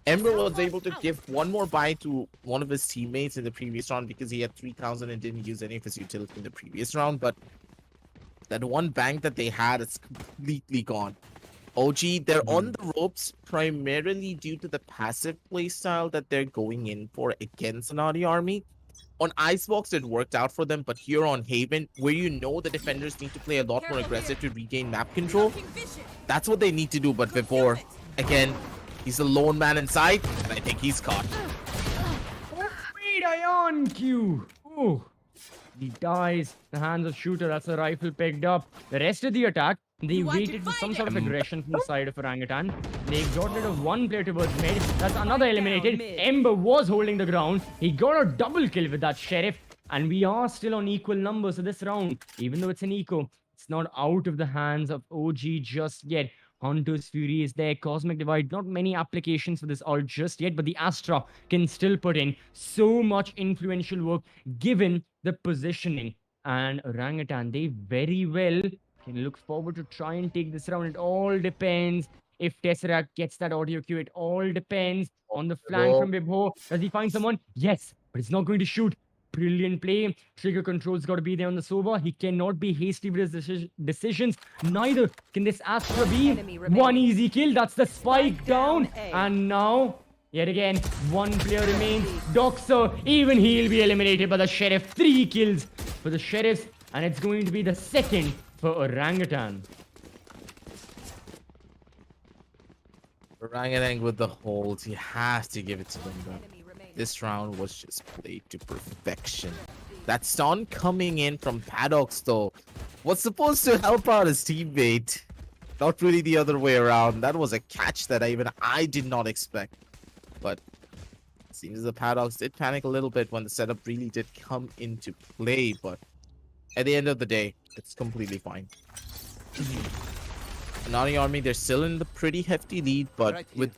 Ember was able to give 1 more buy to one of his teammates in the previous round because he had 3,000 and didn't use any of his utility in the previous round. But that 1 bank that they had is completely gone. OG, they're on the ropes primarily due to the passive playstyle that they're going in for against Anaadi Army. On Icebox, it worked out for them, but here on Haven, where you know the defenders need to play a lot more aggressive to regain map control, that's what they need to do. But Vivor, again, he's the lone man inside, and I think he's caught. Wait, Ion Q. Oh, he dies. The hands of Shooter. That's the rifle picked up. The rest of the attack, they waited for some sort of aggression from the side of Orangutan. They got rid of one player towards mid. That's another eliminated. Ember was holding the ground. He got a double kill with that Sheriff. And we are still on equal numbers of this round. Even though it's an eco, it's not out of the hands of OG just yet. Hunter's Fury is there. Cosmic Divide, not many applications for this ult just yet, but the Astra can still put in so much influential work given the positioning. And Orangutan, they very well can look forward to try and take this round. It all depends if Tesseract gets that audio cue. It all depends on the flank from Bibho. Does he find someone? Yes, but it's not going to shoot. Brilliant play. Trigger control's got to be there on the Sova. He cannot be hasty with his decisions. Neither can this Astra be. One easy kill. That's the spike down. And now, yet again, one player remains. Doxer, even he'll be eliminated by the Sheriff. 3 kills for the Sheriffs. And it's going to be the second for Orangutan. Orangutan with the holds. You have to give it to them, bro. This round was just played to perfection. That stun coming in from Paddocks, though, was supposed to help out his teammate. Not really the other way around. That was a catch that even I did not expect. But it seems the Paddocks did panic a little bit when the setup really did come into play. But at the end of the day, it's completely fine. Anaadi Army, they're still in the pretty hefty lead, but with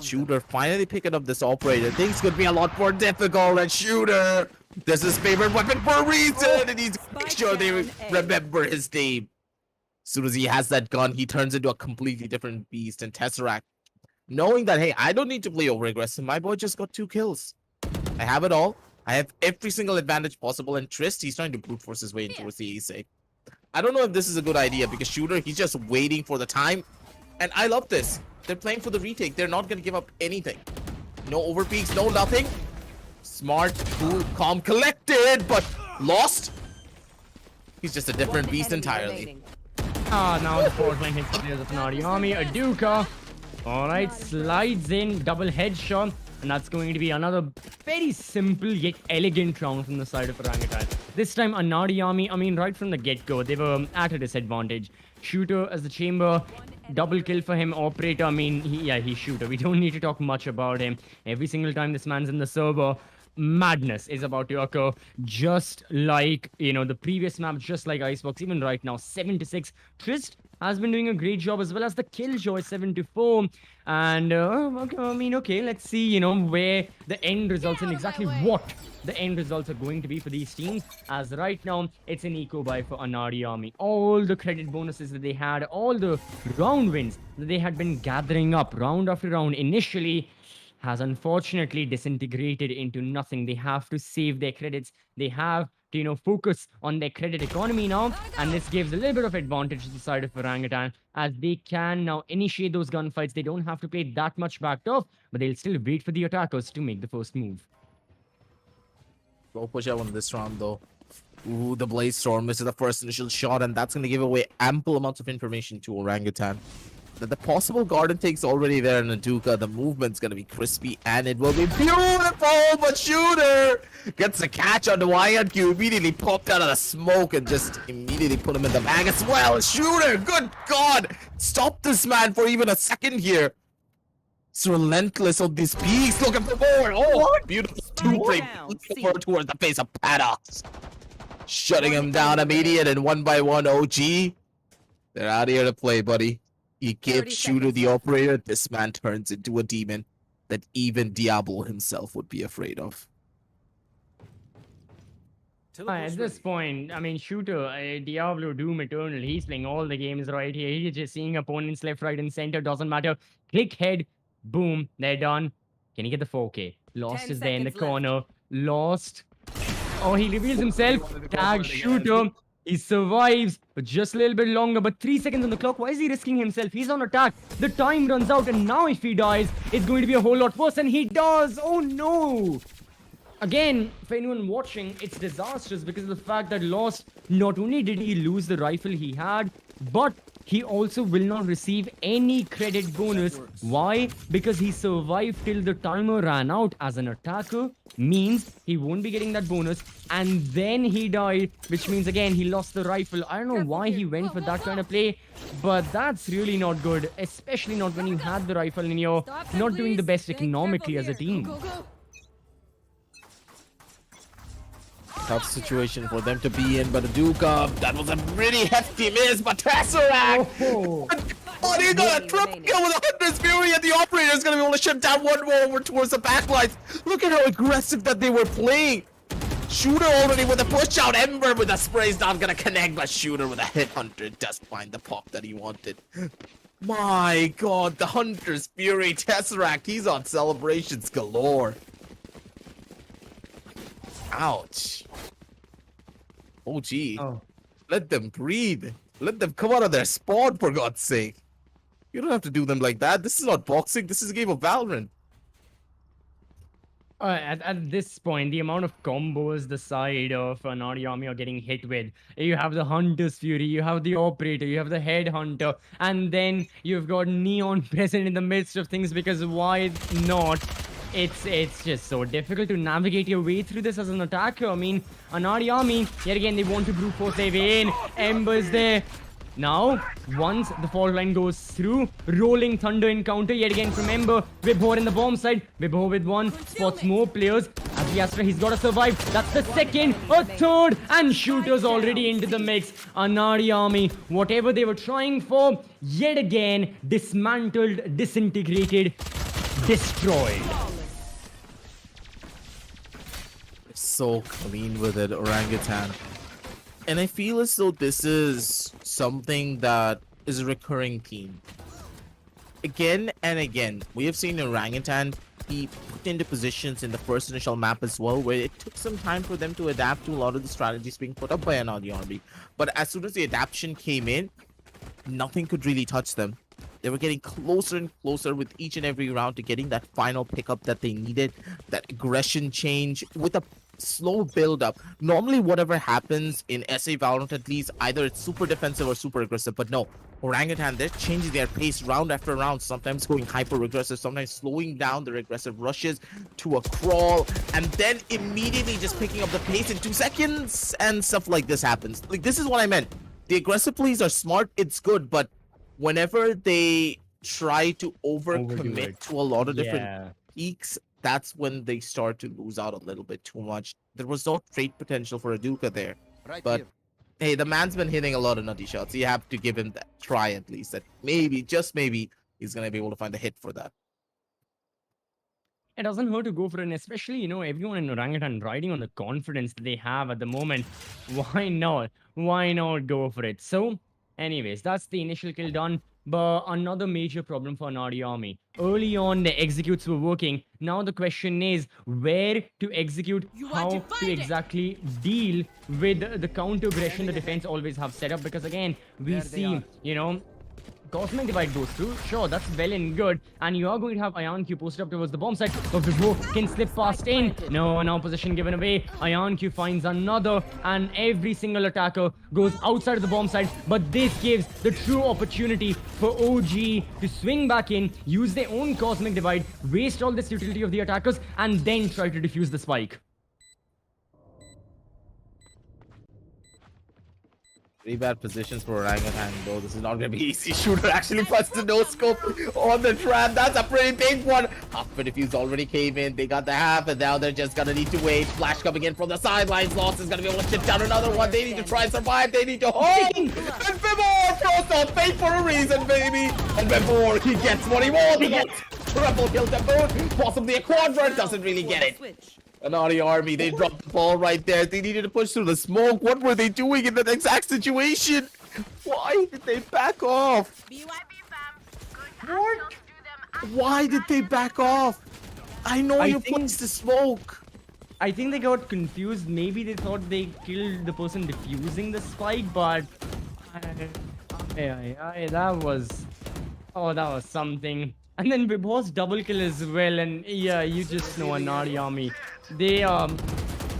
Shooter finally picking up this operator, things could be a lot more difficult. And Shooter, this is his favorite weapon for a reason, and he's make sure they remember his name. As soon as he has that gun, he turns into a completely different beast. And Tesseract, knowing that, hey, I don't need to play over aggressive. My boy just got 2 kills. I have it all. I have every single advantage possible. And Trist, he's trying to brute force his way in towards the A. I don't know if this is a good idea because Shooter, he's just waiting for the time. And I love this. They're playing for the retake. They're not going to give up anything. No overpeaks, no nothing. Smart, cool, calm, collected, but lost. He's just a different beast entirely. Now the forward line hits the players of Anaadi Army. Aduka, alright, slides in, double headshot. And that's going to be another very simple yet elegant round from the side of Orangutan. This time, Anaadi Army, I mean, right from the get-go, they were at a disadvantage. Shooter as the chamber, double kill for him. Operator, I mean, he's Shooter. We don't need to talk much about him. Every single time this man's in the server, madness is about to occur. Just like, the previous map, just like Icebox, even right now, 7-6. Trist has been doing a great job, as well as the Killjoy 7-4. And, okay, let's see, where the end results and exactly what the end results are going to be for these teams. As right now, it's an eco buy for Anaadi Army. All the credit bonuses that they had, all the round wins that they had been gathering up round after round initially has unfortunately disintegrated into nothing. They have to save their credits. They have to, focus on their credit economy now. And this gives a little bit of advantage to the side of Orangutan, as they can now initiate those gunfights. They don't have to play that much backed off, but they'll still wait for the attackers to make the first move. Go push out on this round, though. Ooh, the Blaze Storm misses the first initial shot, and that's going to give away ample amounts of information to Orangutan. That the possible garden take's already there in Aduka. The movement's going to be crispy, and it will be beautiful, but Shooter gets a catch on the YNQ, immediately popped out of the smoke and just immediately put him in the bag as well. Shooter, good God, stop this man for even a second here. It's relentless on these peaks. Looking for more. Oh, beautiful two-frame towards the face of Paddocks. Shutting him down immediate, and 1-by-1 OG. They're out here to play, buddy. You give Shooter the operator, this man turns into a demon that even Diablo himself would be afraid of. At this point, I mean, Shooter, Diablo, Doom Eternal, he's playing all the games right here. He's just seeing opponents left, right, and center. Doesn't matter. Click head. Boom. They're done. Can he get the 4K? Lost is there in the corner. Lost. Oh, he reveals himself. Tag Shooter. He survives for just a little bit longer, but 3 seconds on the clock. Why is he risking himself? He's on attack. The time runs out, and now if he dies, it's going to be a whole lot worse. And he does. Oh no! Again, for anyone watching, it's disastrous because of the fact that Lost, not only did he lose the rifle he had, but he also will not receive any credit bonus. Why? Because he survived till the timer ran out as an attacker, means he won't be getting that bonus, and then he died, which means again he lost the rifle. I don't know why he went for that kind of play, but that's really not good, especially not when you had the rifle and you're not doing the best economically as a team. Tough situation for them to be in, but Aduka, that was a really hefty miss, but Tesseract! Oh, he got a triple kill with a Hunter's Fury, and the operator is going to be able to shut down one more over towards the backlines. Look at how aggressive that they were playing. Shooter already with a push out. Ember with a spray is not going to connect, but Shooter with a hit. Hunter does find the pop that he wanted. My god, the Hunter's Fury Tesseract, he's on celebrations galore. Ouch. Oh, gee. Let them breathe. Let them come out of their spawn, for God's sake. You don't have to do them like that. This is not boxing. This is a game of Valorant. At this point, the amount of combos the side of Anaadi Army are getting hit with. You have the Hunter's Fury, you have the Operator, you have the Headhunter, and then you've got Neon present in the midst of things, because why not? It's just so difficult to navigate your way through this as an attacker. I mean, Anaadi Army, yet again, they want to brute force their way in. Ember's there. Now, once the fault line goes through, Rolling Thunder encounter yet again from Ember. Vibhor in the bomb side. Vibhor with one, spots more players. As the Astra, he's got to survive. That's the second, a third, and Shooter's already into the mix. Anaadi Army, whatever they were trying for, yet again, dismantled, disintegrated, destroyed. So clean with it, Orangutan. And I feel as though this is something that is a recurring theme. Again and again, we have seen Orangutan be put into positions in the first initial map as well, where it took some time for them to adapt to a lot of the strategies being put up by Anaadi Army. But as soon as the adaptation came in, nothing could really touch them. They were getting closer and closer with each and every round to getting that final pickup that they needed, that aggression change with a slow build up. Normally, whatever happens in SA Valorant, at least, either it's super defensive or super aggressive, but no. Orangutan, they're changing their pace round after round, sometimes going hyper aggressive, sometimes slowing down their aggressive rushes to a crawl, and then immediately just picking up the pace in 2 seconds, and stuff like this happens. Like, this is what I meant. The aggressive plays are smart, it's good, but whenever they try to overcommit to a lot of different peaks, that's when they start to lose out a little bit too much. There was no trait potential for Aduka there. But hey, the man's been hitting a lot of nutty shots. You have to give him that try at least. That maybe, just maybe, he's going to be able to find a hit for that. It doesn't hurt to go for it, and especially, you know, everyone in Orangutan riding on the confidence that they have at the moment. Why not? Why not go for it? So, anyways, that's the initial kill done. But another major problem for Anaadi Army. Early on, the executes were working. Now the question is where to execute, how to exactly deal with the counter aggression the defense always have set up. Because again, we see, you know, Cosmic Divide goes through. Sure, that's well and good. And you are going to have IonQ posted up towards the bomb site. But Vibhor can slip past in. No, now position given away. IonQ finds another. And every single attacker goes outside of the bomb site. But this gives the true opportunity for OG to swing back in, use their own Cosmic Divide, waste all this utility of the attackers, and then try to defuse the spike. Pretty bad positions for Orangutan, though. This is not going to be easy. Shooter actually puts the no-scope on the trap. That's a pretty big one. Half of the defuse already came in. They got the half, and now they're just going to need to wait. Flash coming in from the sidelines. Lost is going to be able to chip down another one. They need to try and survive. They need to hold. And Vibhor throws off fate for a reason, baby. And Vibhor, he gets what he wants. He gets triple kill to boot. Possibly a quadrant. Doesn't really get it. Anaadi Army, they dropped the ball right there. They needed to push through the smoke. What were they doing in that exact situation? Why did they back off? What? Why did they back off? I know you placed the smoke. I think they got confused. Maybe they thought they killed the person defusing the spike, but that was that was something. And then Bibos double kill as well. And yeah, you just know Anaadi army. They are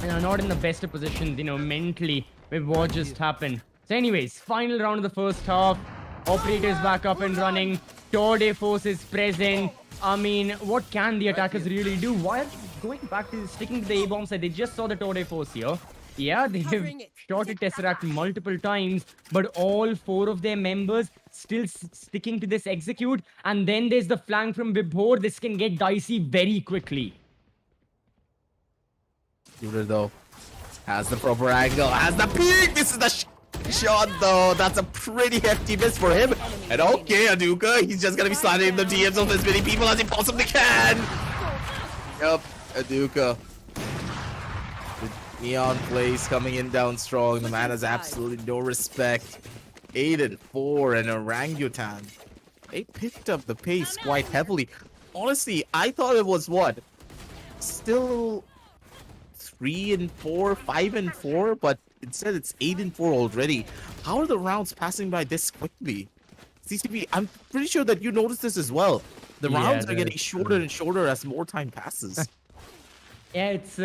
not in the best of positions, mentally with what just happened. So anyways, final round of the first half. Operators back up and running. Torde force is present. I mean, what can the attackers really do? Why are they going back to sticking to the A-bomb side? They just saw the Torde force here. Yeah, they've shot at Tesseract multiple times, but all 4 of their members still sticking to this execute. And then there's the flank from Vibhor. This can get dicey very quickly. Shooter though has the proper angle, has the peak. This is the shot though. That's a pretty hefty miss for him. And okay, Aduka, he's just gonna be sliding the DMs of as many people as he possibly can. Yep, Aduka. The Neon plays coming in down strong. The man has absolutely no respect. 8-4 and Orangutan. They picked up the pace quite heavily. Honestly, I thought it was what? Still 3-4, 5-4, but instead it's 8-4 already. How are the rounds passing by this quickly? CCP, I'm pretty sure that you noticed this as well. The rounds are getting shorter and shorter as more time passes. Yeah, it's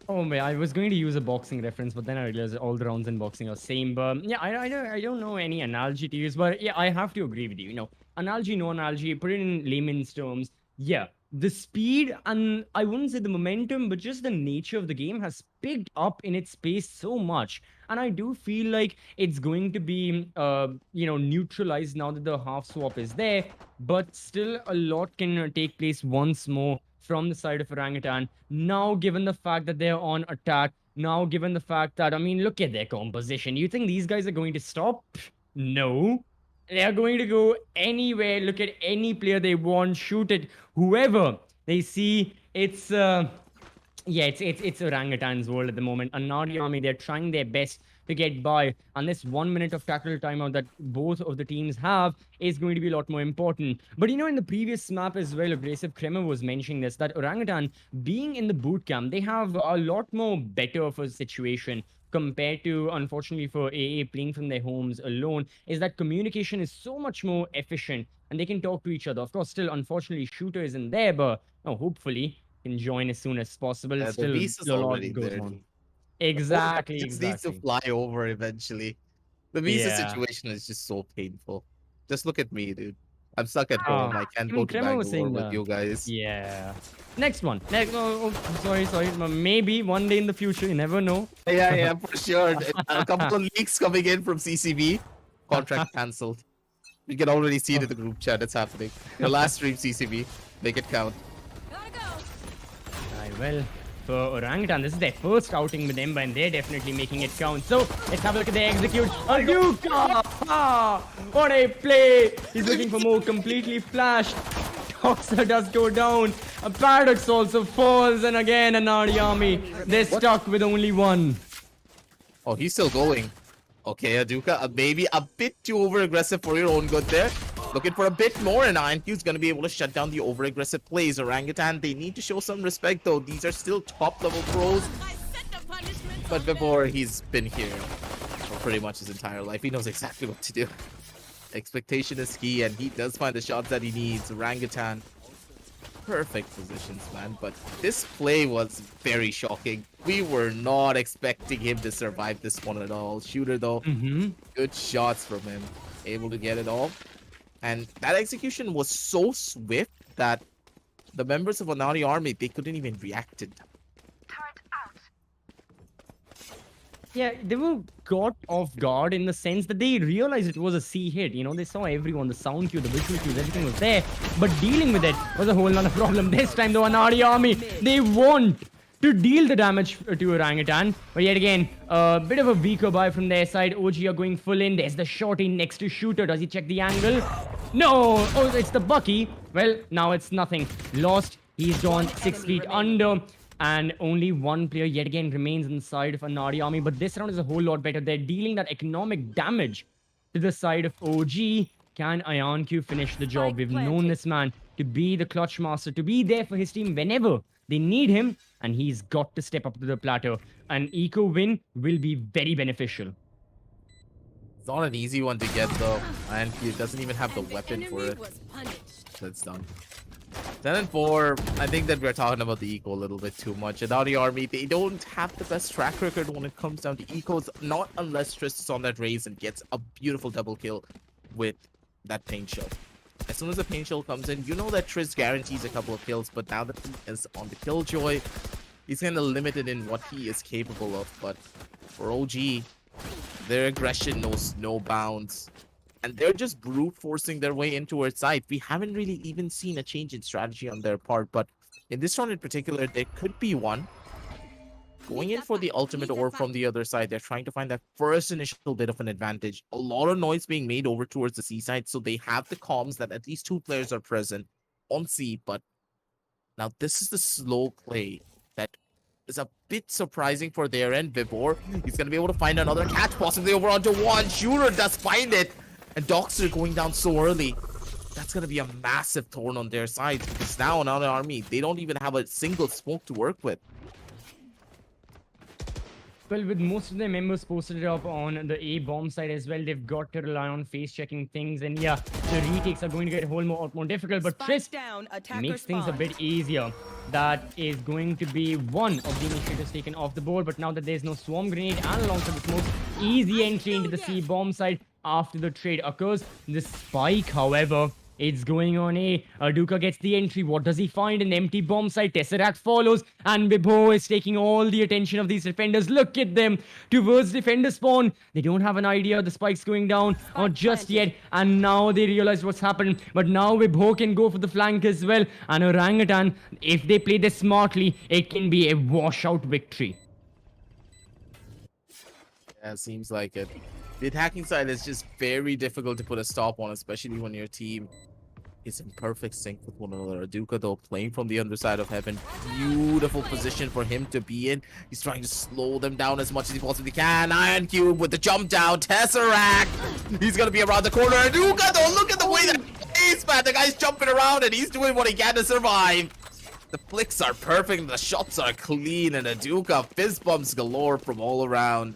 oh man, I was going to use a boxing reference, but then I realized all the rounds in boxing are same. But yeah, I don't know any analogy to use, but yeah, I have to agree with you. Analogy, no analogy, put it in layman's terms. Yeah, the speed and I wouldn't say the momentum, but just the nature of the game has picked up in its pace so much. And I do feel like it's going to be, neutralized now that the half swap is there. But still, a lot can take place once more from the side of Orangutan. Now, given the fact that they're on attack, now given the fact that, I mean, look at their composition. You think these guys are going to stop? No. They are going to go anywhere, look at any player they want, shoot at whoever they see. It's it's Orangutan's world at the moment. Anaadi army, they're trying their best to get by, and this 1 minute of tactical timeout that both of the teams have is going to be a lot more important. But in the previous map as well, Aggressive Kremer was mentioning this, that Orangutan being in the boot camp, they have a lot more better of a situation compared to, unfortunately, for AA playing from their homes alone, is that communication is so much more efficient and they can talk to each other. Of course, still, unfortunately, Shooter isn't there, but hopefully can join as soon as possible. Still, the beast is already there. Exactly. It just needs to fly over eventually. The visa situation is just so painful. Just look at me, dude. I'm stuck at home. I can't go to Bangalore with you guys. Yeah. Next one. Sorry. Maybe one day in the future. You never know. Yeah, for sure. A couple of leaks coming in from CCB. Contract cancelled. You can already see it in the group chat. It's happening. Your last stream, CCB. Make it count. Well, for Orangutan, this is their first outing with Ember, and they're definitely making it count. So, let's have a look at their execute. Aduka! What a play! He's looking for more, completely flashed. Toxa does go down. A Paradox also falls, and again, Anaadi army. They're stuck with only one. Oh, he's still going. Okay, Aduka, maybe a bit too over-aggressive for your own good there. Looking for a bit more, and IronQ's going to be able to shut down the over-aggressive plays. Orangutan, they need to show some respect, though. These are still top-level pros. But before, he's been here for pretty much his entire life. He knows exactly what to do. Expectation is key, and he does find the shots that he needs. Orangutan, perfect positions, man. But this play was very shocking. We were not expecting him to survive this one at all. Shooter, though, good shots from him. Able to get it all. And that execution was so swift that the members of Anaadi army, they couldn't even react to it. Yeah, they were caught off guard in the sense that they realized it was a C hit. They saw everyone, the sound cue, the visual cues, everything was there. But dealing with it was a whole lot of problem. This time, the Anaadi army, they want to deal the damage to Orangutan. But yet again, a bit of a weaker buy from their side. OG are going full in. There's the shorty next to Shooter. Does he check the angle? No! Oh, it's the Bucky. Well, now it's nothing. Lost. He's gone 6 feet under. And only one player yet again remains on the side of Anaadi army. But this round is a whole lot better. They're dealing that economic damage to the side of OG. Can IronQ finish the job? We've known this man to be the clutch master, to be there for his team whenever they need him. and he's got to step up to the plateau. An eco win will be very beneficial. It's not an easy one to get though, and he doesn't even have the weapon for it. That's done. 10 and 4. I think that we're talking about the eco a little bit too much. Anaadi Army, they don't have the best track record when it comes down to ecos, not unless Triss is on that race and gets a beautiful double kill with that paint shell. As soon as the paint shell comes in, you know that Triss guarantees a couple of kills, but now that he is on the killjoy, he's kind of limited in what he is capable of. But for OG, their aggression knows no bounds. And they're just brute forcing their way into our side. We haven't really even seen a change in strategy on their part, but in this round in particular, there could be one. Going in for the ultimate orb from the other side, they're trying to find that first initial bit of an advantage. A lot of noise being made over towards the C side, so they have the comms that at least 2 players are present on C, but now this is the slow play that is a bit surprising for their end. Vibor, he's going to be able to find another catch, possibly over onto one. Shooter does find it. And Doxter going down so early, that's going to be a massive thorn on their side. Because now on our army, they don't even have a single smoke to work with. Well, with most of the members posted up on the A bomb side as well, they've got to rely on face checking things. And yeah, the retakes are going to get a whole more difficult. But Triss makes things a bit easier. That is going to be one of the initiatives taken off the board. But now that there's no swarm grenade and alongside the smoke, easy entry into the C bomb side after the trade occurs. The spike, however, it's going on A. Aduka gets the entry. What does he find? An empty bomb site. Tesseract follows. And Bibo is taking all the attention of these defenders. Look at them. Towards defender spawn. They don't have an idea the spike's going down or just yet. And now they realize what's happened. But now Bibo can go for the flank as well. And Orangutan, if they play this smartly, it can be a washout victory. Yeah, seems like it. The attacking side is just very difficult to put a stop on, especially when your team is in perfect sync with one another. Aduka, though, playing from the underside of heaven. Beautiful position for him to be in. He's trying to slow them down as much as he possibly can. Iron Cube with the jump down. Tesseract. He's going to be around the corner. Aduka, though, look at the way that he plays, man. The guy's jumping around and he's doing what he can to survive. The flicks are perfect. The shots are clean. And Aduka, fist bumps galore from all around.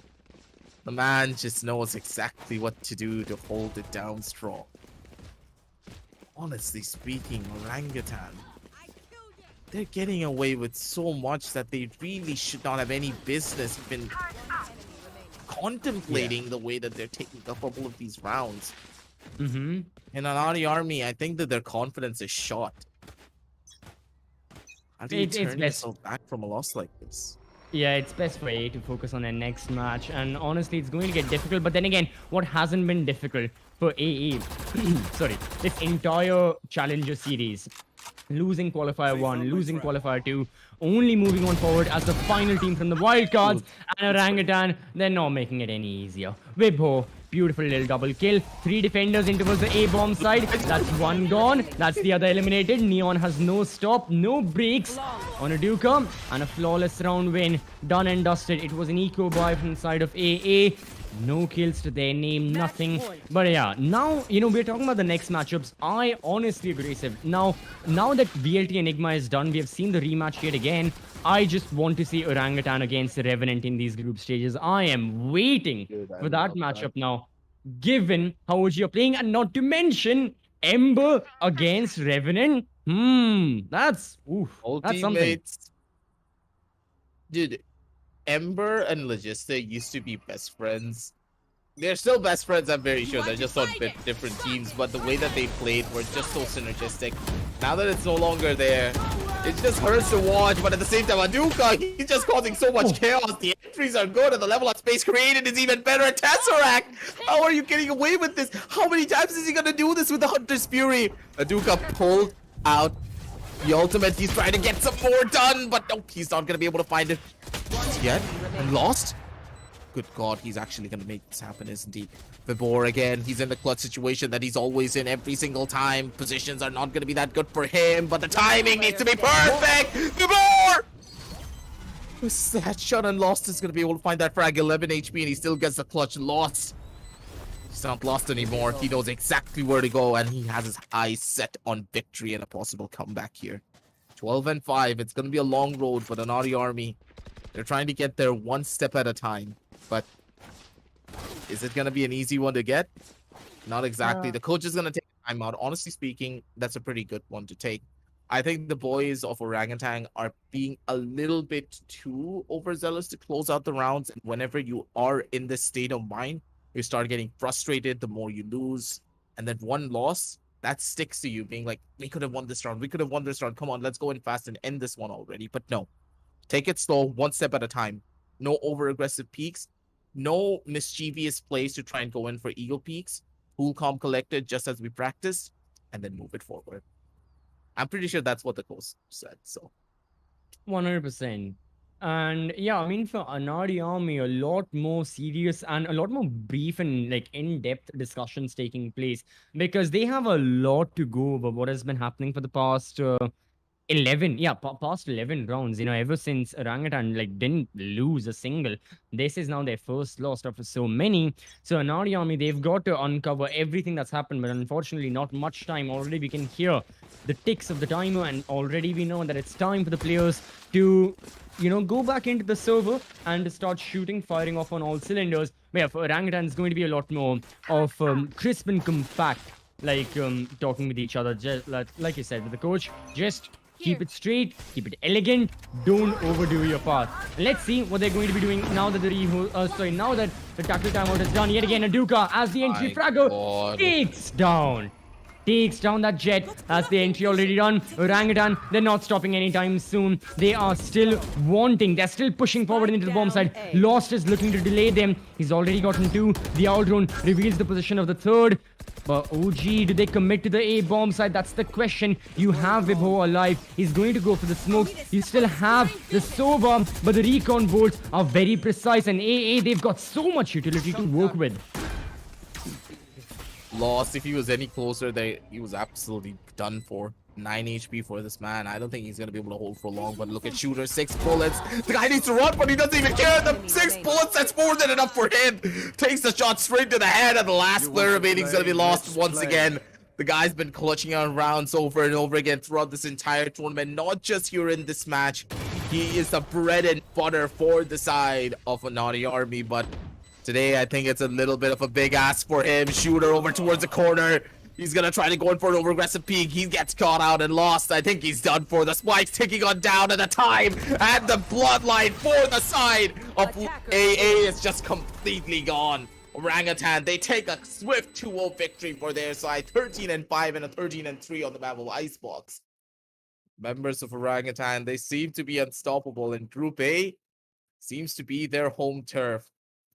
The man just knows exactly what to do to hold it down strong. Honestly speaking, Orangutan, they're getting away with so much that they really should not have any business even contemplating the way that they're taking a couple of these rounds. In Anaadi Army, I think that their confidence is shot. How do you turn yourself back from a loss like this? Yeah, it's best for A to focus on their next match, and honestly, it's going to get difficult. But then again, what hasn't been difficult for AA, sorry, this entire Challenger series, losing Qualifier 1, losing Qualifier 2, only moving on forward as the final team from the wildcards, and Orangutan, they're not making it any easier. Wibho, beautiful little double kill. 3 defenders in towards the A-bomb side. That's one gone. That's the other eliminated. Neon has no stop, no breaks on Aduka. And a flawless round win. Done and dusted. It was an eco buy from the side of AA. No kills to their name, nothing. But yeah, now, we're talking about the next matchups. I honestly aggressive. Now that VLT Enigma is done, we have seen the rematch yet again. I just want to see Orangutan against the Revenant in these group stages. I am waiting for that matchup now, given how OG are playing, and not to mention Ember against Revenant. That's something. Dude, Ember and Logistic used to be best friends. They're still best friends, I'm very sure. They're just on different teams, but the way that they played were just so synergistic. Now that it's no longer there, it just hurts to watch, but at the same time, Aduka, he's just causing so much chaos. The entries are good, and the level of space created is even better. At Tesseract, how are you getting away with this? How many times is he gonna do this with the Hunter's Fury? Aduka pulled out the ultimate. He's trying to get some more done, but nope, he's not gonna be able to find it yet. And lost? Good God, he's actually gonna make this happen, isn't he? Vibor again, he's in the clutch situation that he's always in every single time. Positions are not gonna be that good for him, but the timing needs to be perfect! Vibor! This headshot and Lost is gonna be able to find that frag, 11 HP, and he still gets the clutch. Lost. He's not lost anymore. He knows exactly where to go, and he has his eyes set on victory and a possible comeback here. 12 and 5. It's going to be a long road for the Anaadi Army. They're trying to get there one step at a time. But is it going to be an easy one to get? Not exactly. The coach is going to take time out. Honestly speaking, that's a pretty good one to take. I think the boys of Orangutan are being a little bit too overzealous to close out the rounds. And whenever you are in this state of mind, you start getting frustrated the more you lose. And then one loss, that sticks to you, being like, we could have won this round. We could have won this round. Come on, let's go in fast and end this one already. But no, take it slow, one step at a time. No over-aggressive peaks. No mischievous plays to try and go in for ego peaks. Cool, calm, collected, just as we practiced, and then move it forward. I'm pretty sure that's what the coach said. So 100%. And yeah, I mean, for Anaadi Army, a lot more serious and a lot more brief and like in-depth discussions taking place because they have a lot to go over what has been happening for the past 11, yeah, past 11 rounds, ever since Orangutan like didn't lose a single. This is now their first loss after so many. So Anaadi Army, they've got to uncover everything that's happened, but unfortunately not much time. Already we can hear the ticks of the timer, and already we know that it's time for the players to go back into the server and start shooting, firing off on all cylinders. But yeah, for Orangutan, it's going to be a lot more of crisp and compact, like talking with each other, just like you said with the coach. Just keep it straight, keep it elegant, don't overdo your path. Let's see what they're going to be doing now that now that the tackle timeout is done. Yet again, Aduka as the entry fragger takes down that jet as the entry already done. Orangutan, they're not stopping anytime soon. They are still wanting. They're still pushing forward into the bomb side. Lost is looking to delay them. He's already gotten 2. The outrun reveals the position of the 3rd. But OG, do they commit to the A bomb side? That's the question. You have Vibho alive. He's going to go for the smokes. You still have the Sova, but the recon bolts are very precise. And AA, they've got so much utility to work with. Lost. If he was any closer, he was absolutely done for. 9 HP for this man. I don't think he's going to be able to hold for long, but look at Shooter, 6 bullets. The guy needs to run, but he doesn't even care. The 6 bullets, that's more than enough for him. Takes the shot straight to the head, and the last player remaining is going to be lost once again. The guy's been clutching on rounds over and over again throughout this entire tournament, not just here in this match. He is the bread and butter for the side of Anaadi Army, but today I think it's a little bit of a big ask for him. Shooter over towards the corner. He's going to try to go in for an over-aggressive peek. He gets caught out and lost. I think he's done for. The spike's ticking on down, and the time and the bloodline for the side of AA is just completely gone. Orangutan, they take a swift 2-0 victory for their side. 13 and 5 and a 13 and 3 on the map of Icebox. Members of Orangutan, they seem to be unstoppable, and Group A seems to be their home turf.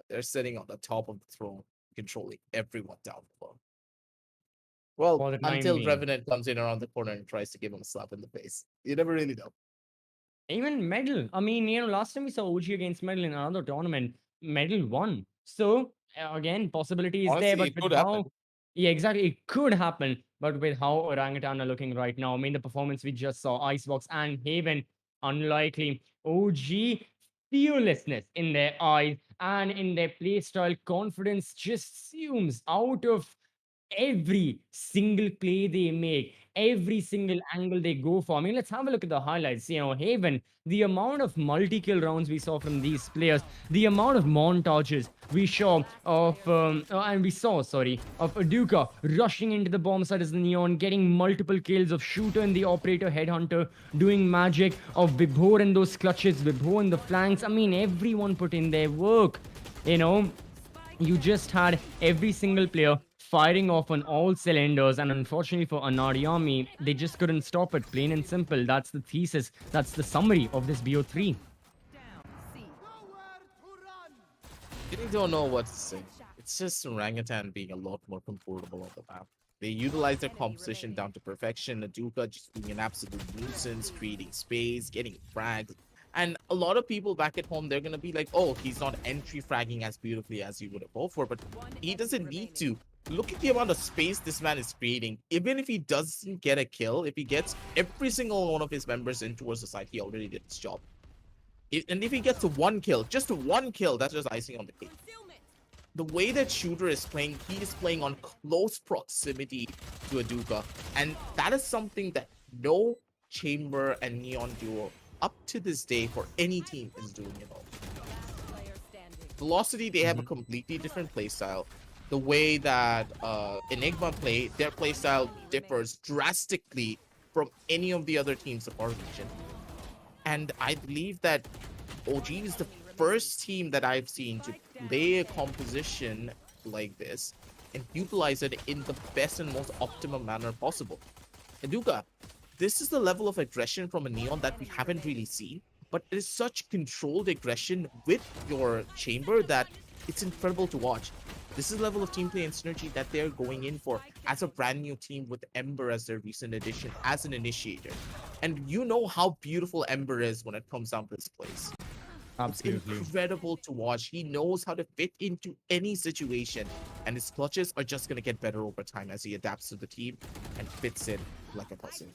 They're sitting on the top of the throne, controlling everyone down below. Well, until Revenant comes in around the corner and tries to give him a slap in the face. You never really know. Even Medal. I mean, last time we saw OG against Medal in another tournament, Medal won. So, again, possibility is Honestly, there, but it with could how... happen. Yeah, exactly. It could happen, but with how Orangutan are looking right now, I mean, the performance we just saw, Icebox and Haven, unlikely. OG, fearlessness in their eyes and in their playstyle, confidence just zooms out of every single play they make, every single angle they go for. I mean, let's have a look at the highlights. Haven, the amount of multi-kill rounds we saw from these players, the amount of montages we saw of, of Aduka rushing into the bomb site as the Neon, getting multiple kills of Shooter and the Operator Headhunter, doing magic, of Vibhor and those clutches, Vibhor in the flanks. I mean, everyone put in their work. You just had every single player firing off on all cylinders, and unfortunately for Anaadi Army, they just couldn't stop it, plain and simple. That's the thesis, that's the summary of this BO3. You don't know what to say. It's just Orangutan being a lot more comfortable on the map. They utilize their composition down to perfection. Aduka just being an absolute nuisance, creating space, getting frags. And a lot of people back at home, they're going to be like, oh, he's not entry fragging as beautifully as you would have hoped for, but he doesn't need to. Look at the amount of space this man is creating. Even if he doesn't get a kill, if he gets every single one of his members in towards the side, he already did his job. And if he gets one kill, just one kill, that's just icing on the cake. The way that Shooter is playing, he is playing on close proximity to Aduka. And that is something that no Chamber and Neon duo up to this day for any team is doing it all. Player standing. Velocity, they have a completely different playstyle. The way that Enigma play, their playstyle differs drastically from any of the other teams of our region. And I believe that OG is the first team that I've seen to play a composition like this and utilize it in the best and most optimum manner possible. Eduka, this is the level of aggression from a Neon that we haven't really seen, but it is such controlled aggression with your chamber that it's incredible to watch. This is the level of team play and synergy that they're going in for as a brand new team with Ember as their recent addition as an initiator. And you know how beautiful Ember is when it comes down to this place. Absolutely. It's incredible to watch. He knows how to fit into any situation, and his clutches are just going to get better over time as he adapts to the team and fits in like a puzzle.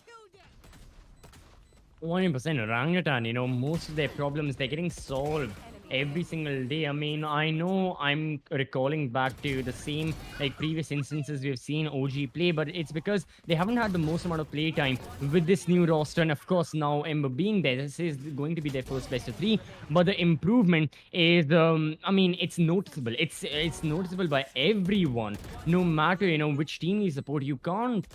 100% orangutan, most of their problems, they're getting solved every single day. I mean, I know I'm recalling back to the same previous instances we've seen OG play, but it's because they haven't had the most amount of play time with this new roster. And of course, now Ember being there, this is going to be their first best of 3. But the improvement is, I mean, it's noticeable. It's noticeable by everyone, no matter which team you support. You can't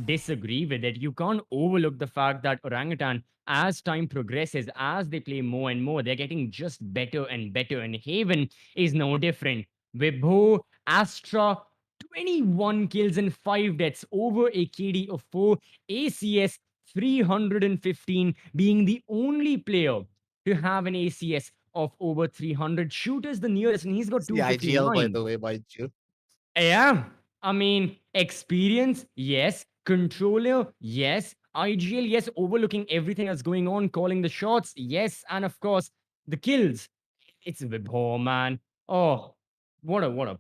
disagree with it. You can't overlook the fact that Orangutan, as time progresses, as they play more and more, they're getting just better and better. And Haven is no different. Vibho, Astra, 21 kills and 5 deaths, over a KD of 4, ACS 315, being the only player to have an ACS of over 300. Shooter's the nearest, and he's got The IGL, by 259. the way, mind you. Yeah. I mean, experience, yes. Controller, yes. IGL, yes. Overlooking everything that's going on, calling the shots, yes. And of course, the kills. It's Vibhor, man. Oh, what a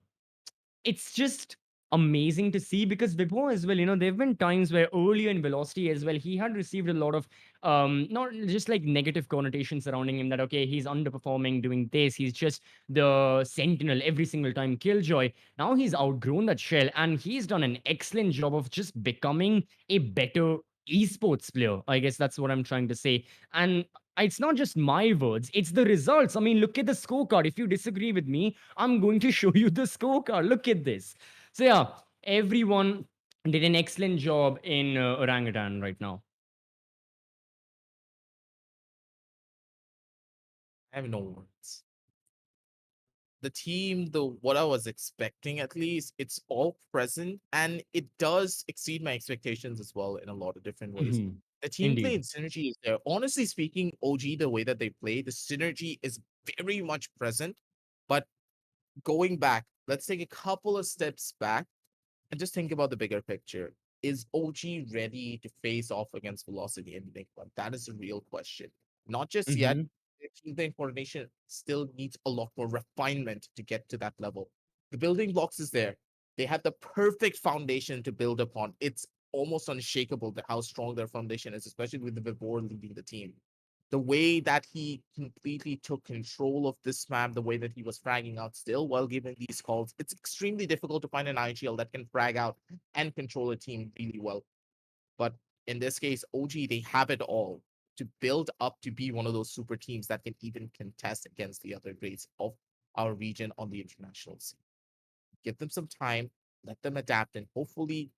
it's just amazing to see, because Vibho as well, there have been times where earlier in Velocity as well, he had received a lot of not just negative connotations surrounding him, that okay, he's underperforming doing this, he's just the sentinel every single time, Killjoy. Now he's outgrown that shell, and he's done an excellent job of just becoming a better esports player. I guess that's what I'm trying to say. And it's not just my words, it's the results. I mean, look at the scorecard. If you disagree with me, I'm going to show you the scorecard. Look at this. So yeah, everyone did an excellent job in Orangutan right now. I have no words. The team, the what I was expecting at least, it's all present, and it does exceed my expectations as well in a lot of different ways. Mhm. The team play Indeed. and synergy is there. Honestly speaking, OG, the way that they play, the synergy is very much present. But going back, let's take a couple of steps back and just think about the bigger picture. Is OG ready to face off against Velocity and Enigma? That is a real question. Not just yet. Mhm. The team play coordination still needs a lot more refinement to get to that level. The building blocks is there. They have the perfect foundation to build upon. It's almost unshakable how strong their foundation is, especially with the Vibor leading the team. The way that he completely took control of this map, the way that he was fragging out still while giving these calls, it's extremely difficult to find an IGL that can frag out and control a team really well. But in this case, OG, they have it all to build up to be one of those super teams that can even contest against the other grades of our region on the international scene. Give them some time, let them adapt, and hopefully,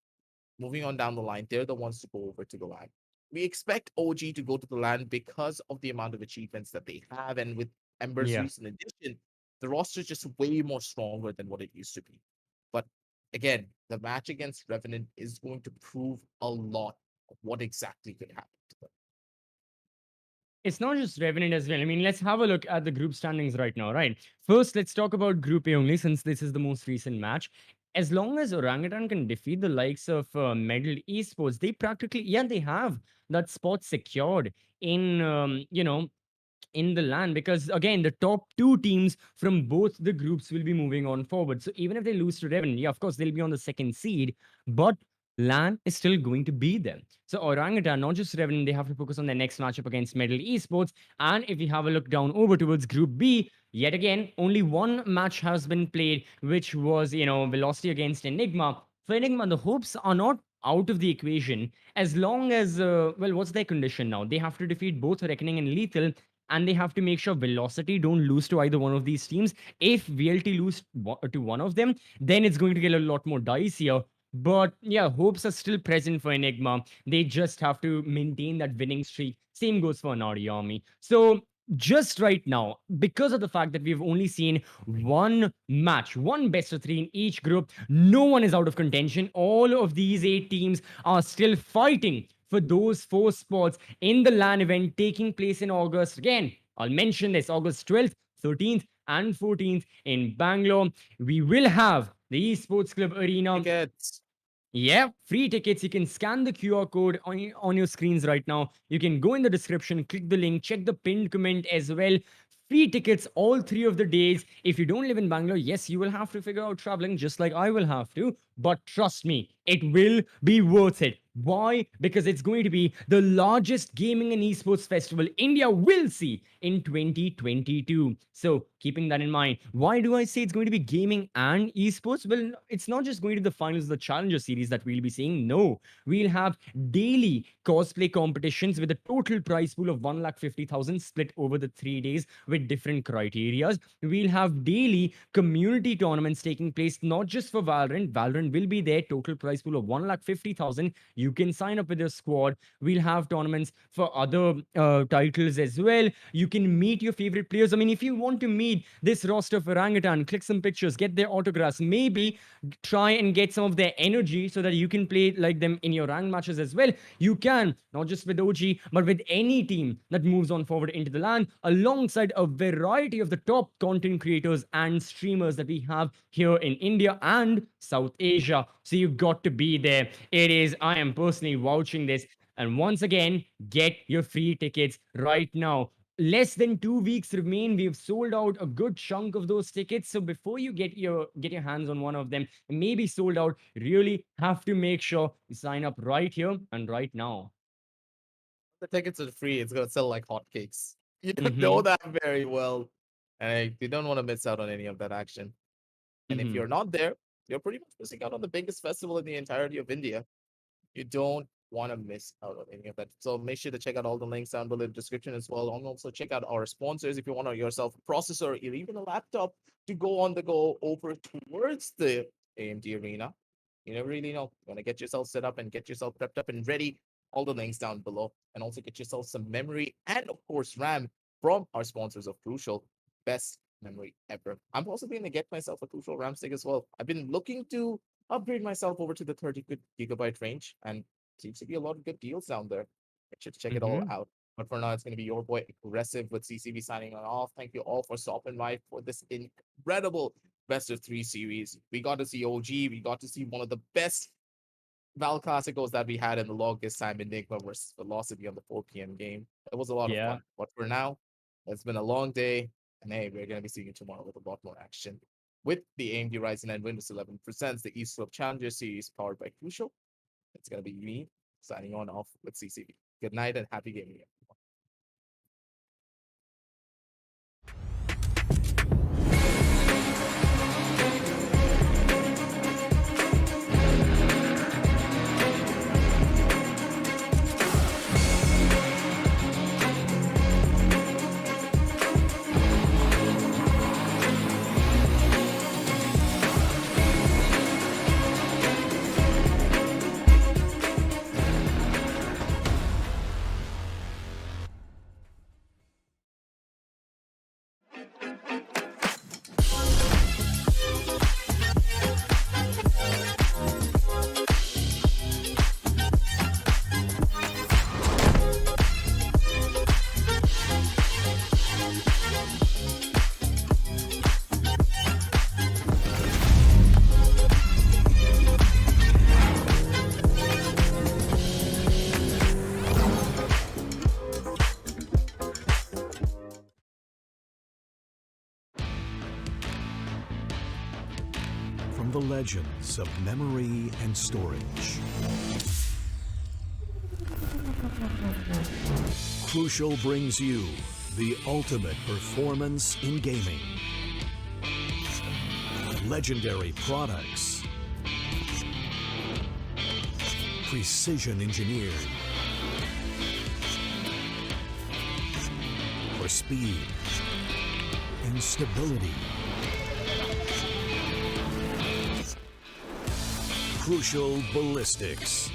moving on down the line, they're the ones to go over to the LAN. We expect OG to go to the LAN because of the amount of achievements that they have, and with Ember's Yeah. recent addition, the roster is just way more stronger than what it used to be. But again, the match against Revenant is going to prove a lot of what exactly could happen to them. It's not just Revenant as well. I mean, let's have a look at the group standings right now, right? First, let's talk about Group A only, since this is the most recent match. As long as Orangutan can defeat the likes of Medal Esports, they practically, yeah, they have that spot secured in, in the LAN, because again, the top 2 teams from both the groups will be moving on forward. So even if they lose to Revenant, yeah, of course, they'll be on the second seed, but LAN is still going to be there. So Orangutan, not just Revenant, they have to focus on their next matchup against Medal Esports. And if we have a look down over towards Group B, yet again, only one match has been played, which was, Velocity against Enigma. For Enigma, the hopes are not out of the equation as long as, well, what's their condition now? They have to defeat both Reckoning and Lethal, and they have to make sure Velocity don't lose to either one of these teams. If VLT lose to one of them, then it's going to get a lot more dicier. But yeah, hopes are still present for Enigma. They just have to maintain that winning streak. Same goes for Anaadi Army. So just right now, because of the fact that we've only seen one match, one best of three in each group, no one is out of contention. All of these 8 teams are still fighting for those 4 spots in the LAN event taking place in August. Again, I'll mention this August 12th, 13th, and 14th in Bangalore. We will have the Esports Club Arena. Tickets. Yeah, free tickets. You can scan the QR code on your screens right now. You can go in the description, click the link, check the pinned comment as well. Free tickets all 3 of the days. If you don't live in Bangalore, yes, you will have to figure out traveling just like I will have to. But trust me, it will be worth it. Why? Because it's going to be the largest gaming and esports festival India will see in 2022. So, keeping that in mind, why do I say it's going to be gaming and esports? Well, it's not just going to be the finals of the Challenger series that we'll be seeing. No, we'll have daily cosplay competitions with a total prize pool of 150,000 split over the 3 days with different criterias. We'll have daily community tournaments taking place, not just for Valorant. Valorant will be there, total prize pool of 150,000. You can sign up with your squad. We'll have tournaments for other titles as well. You can meet your favorite players. I mean, if you want to meet this roster of Orangutan, click some pictures, get their autographs, maybe try and get some of their energy so that you can play like them in your ranked matches as well. You can, not just with OG, but with any team that moves on forward into the LAN, alongside a variety of the top content creators and streamers that we have here in India and South Asia. So you've got to be there. I am personally vouching this. And once again, get your free tickets right now. Less than 2 weeks remain. We've sold out a good chunk of those tickets. So before you get your hands on one of them, maybe sold out, really have to make sure you sign up right here and right now. The tickets are free. It's gonna sell like hotcakes. You don't know that very well, and you don't want to miss out on any of that action. And if you're not there, you're pretty much missing out on the biggest festival in the entirety of India. You don't want to miss out on any of that. So make sure to check out all the links down below in the description as well. And also check out our sponsors if you want yourself a processor or even a laptop to go on the go over towards the AMD Arena. You never really know. You want to get yourself set up and get yourself prepped up and ready. All the links down below. And also get yourself some memory and, of course, RAM from our sponsors of Crucial. Best memory ever. I'm also going to get myself a Crucial RAM stick as well. I've been looking to upgrade myself over to the 30 gigabyte range, and seems to be a lot of good deals down there. I should check it all out. But for now, it's going to be your boy Aggressive with CCB signing on off. Thank you all for stopping by for this incredible best of 3 series. We got to see OG. We got to see one of the best Val Classicos that we had in the longest time, Enigma versus Velocity on the 4 p.m. game. It was a lot of fun. But for now, it's been a long day. And hey, we're going to be seeing you tomorrow with a lot more action. With the AMD Ryzen and Windows 11 presents the Esports Challenger Series powered by Crucial. It's going to be me signing on off with CCB. Good night and happy gaming. From the legends of memory and storage, Crucial brings you the ultimate performance in gaming. Legendary products, precision engineered. For speed and stability. Crucial ballistics.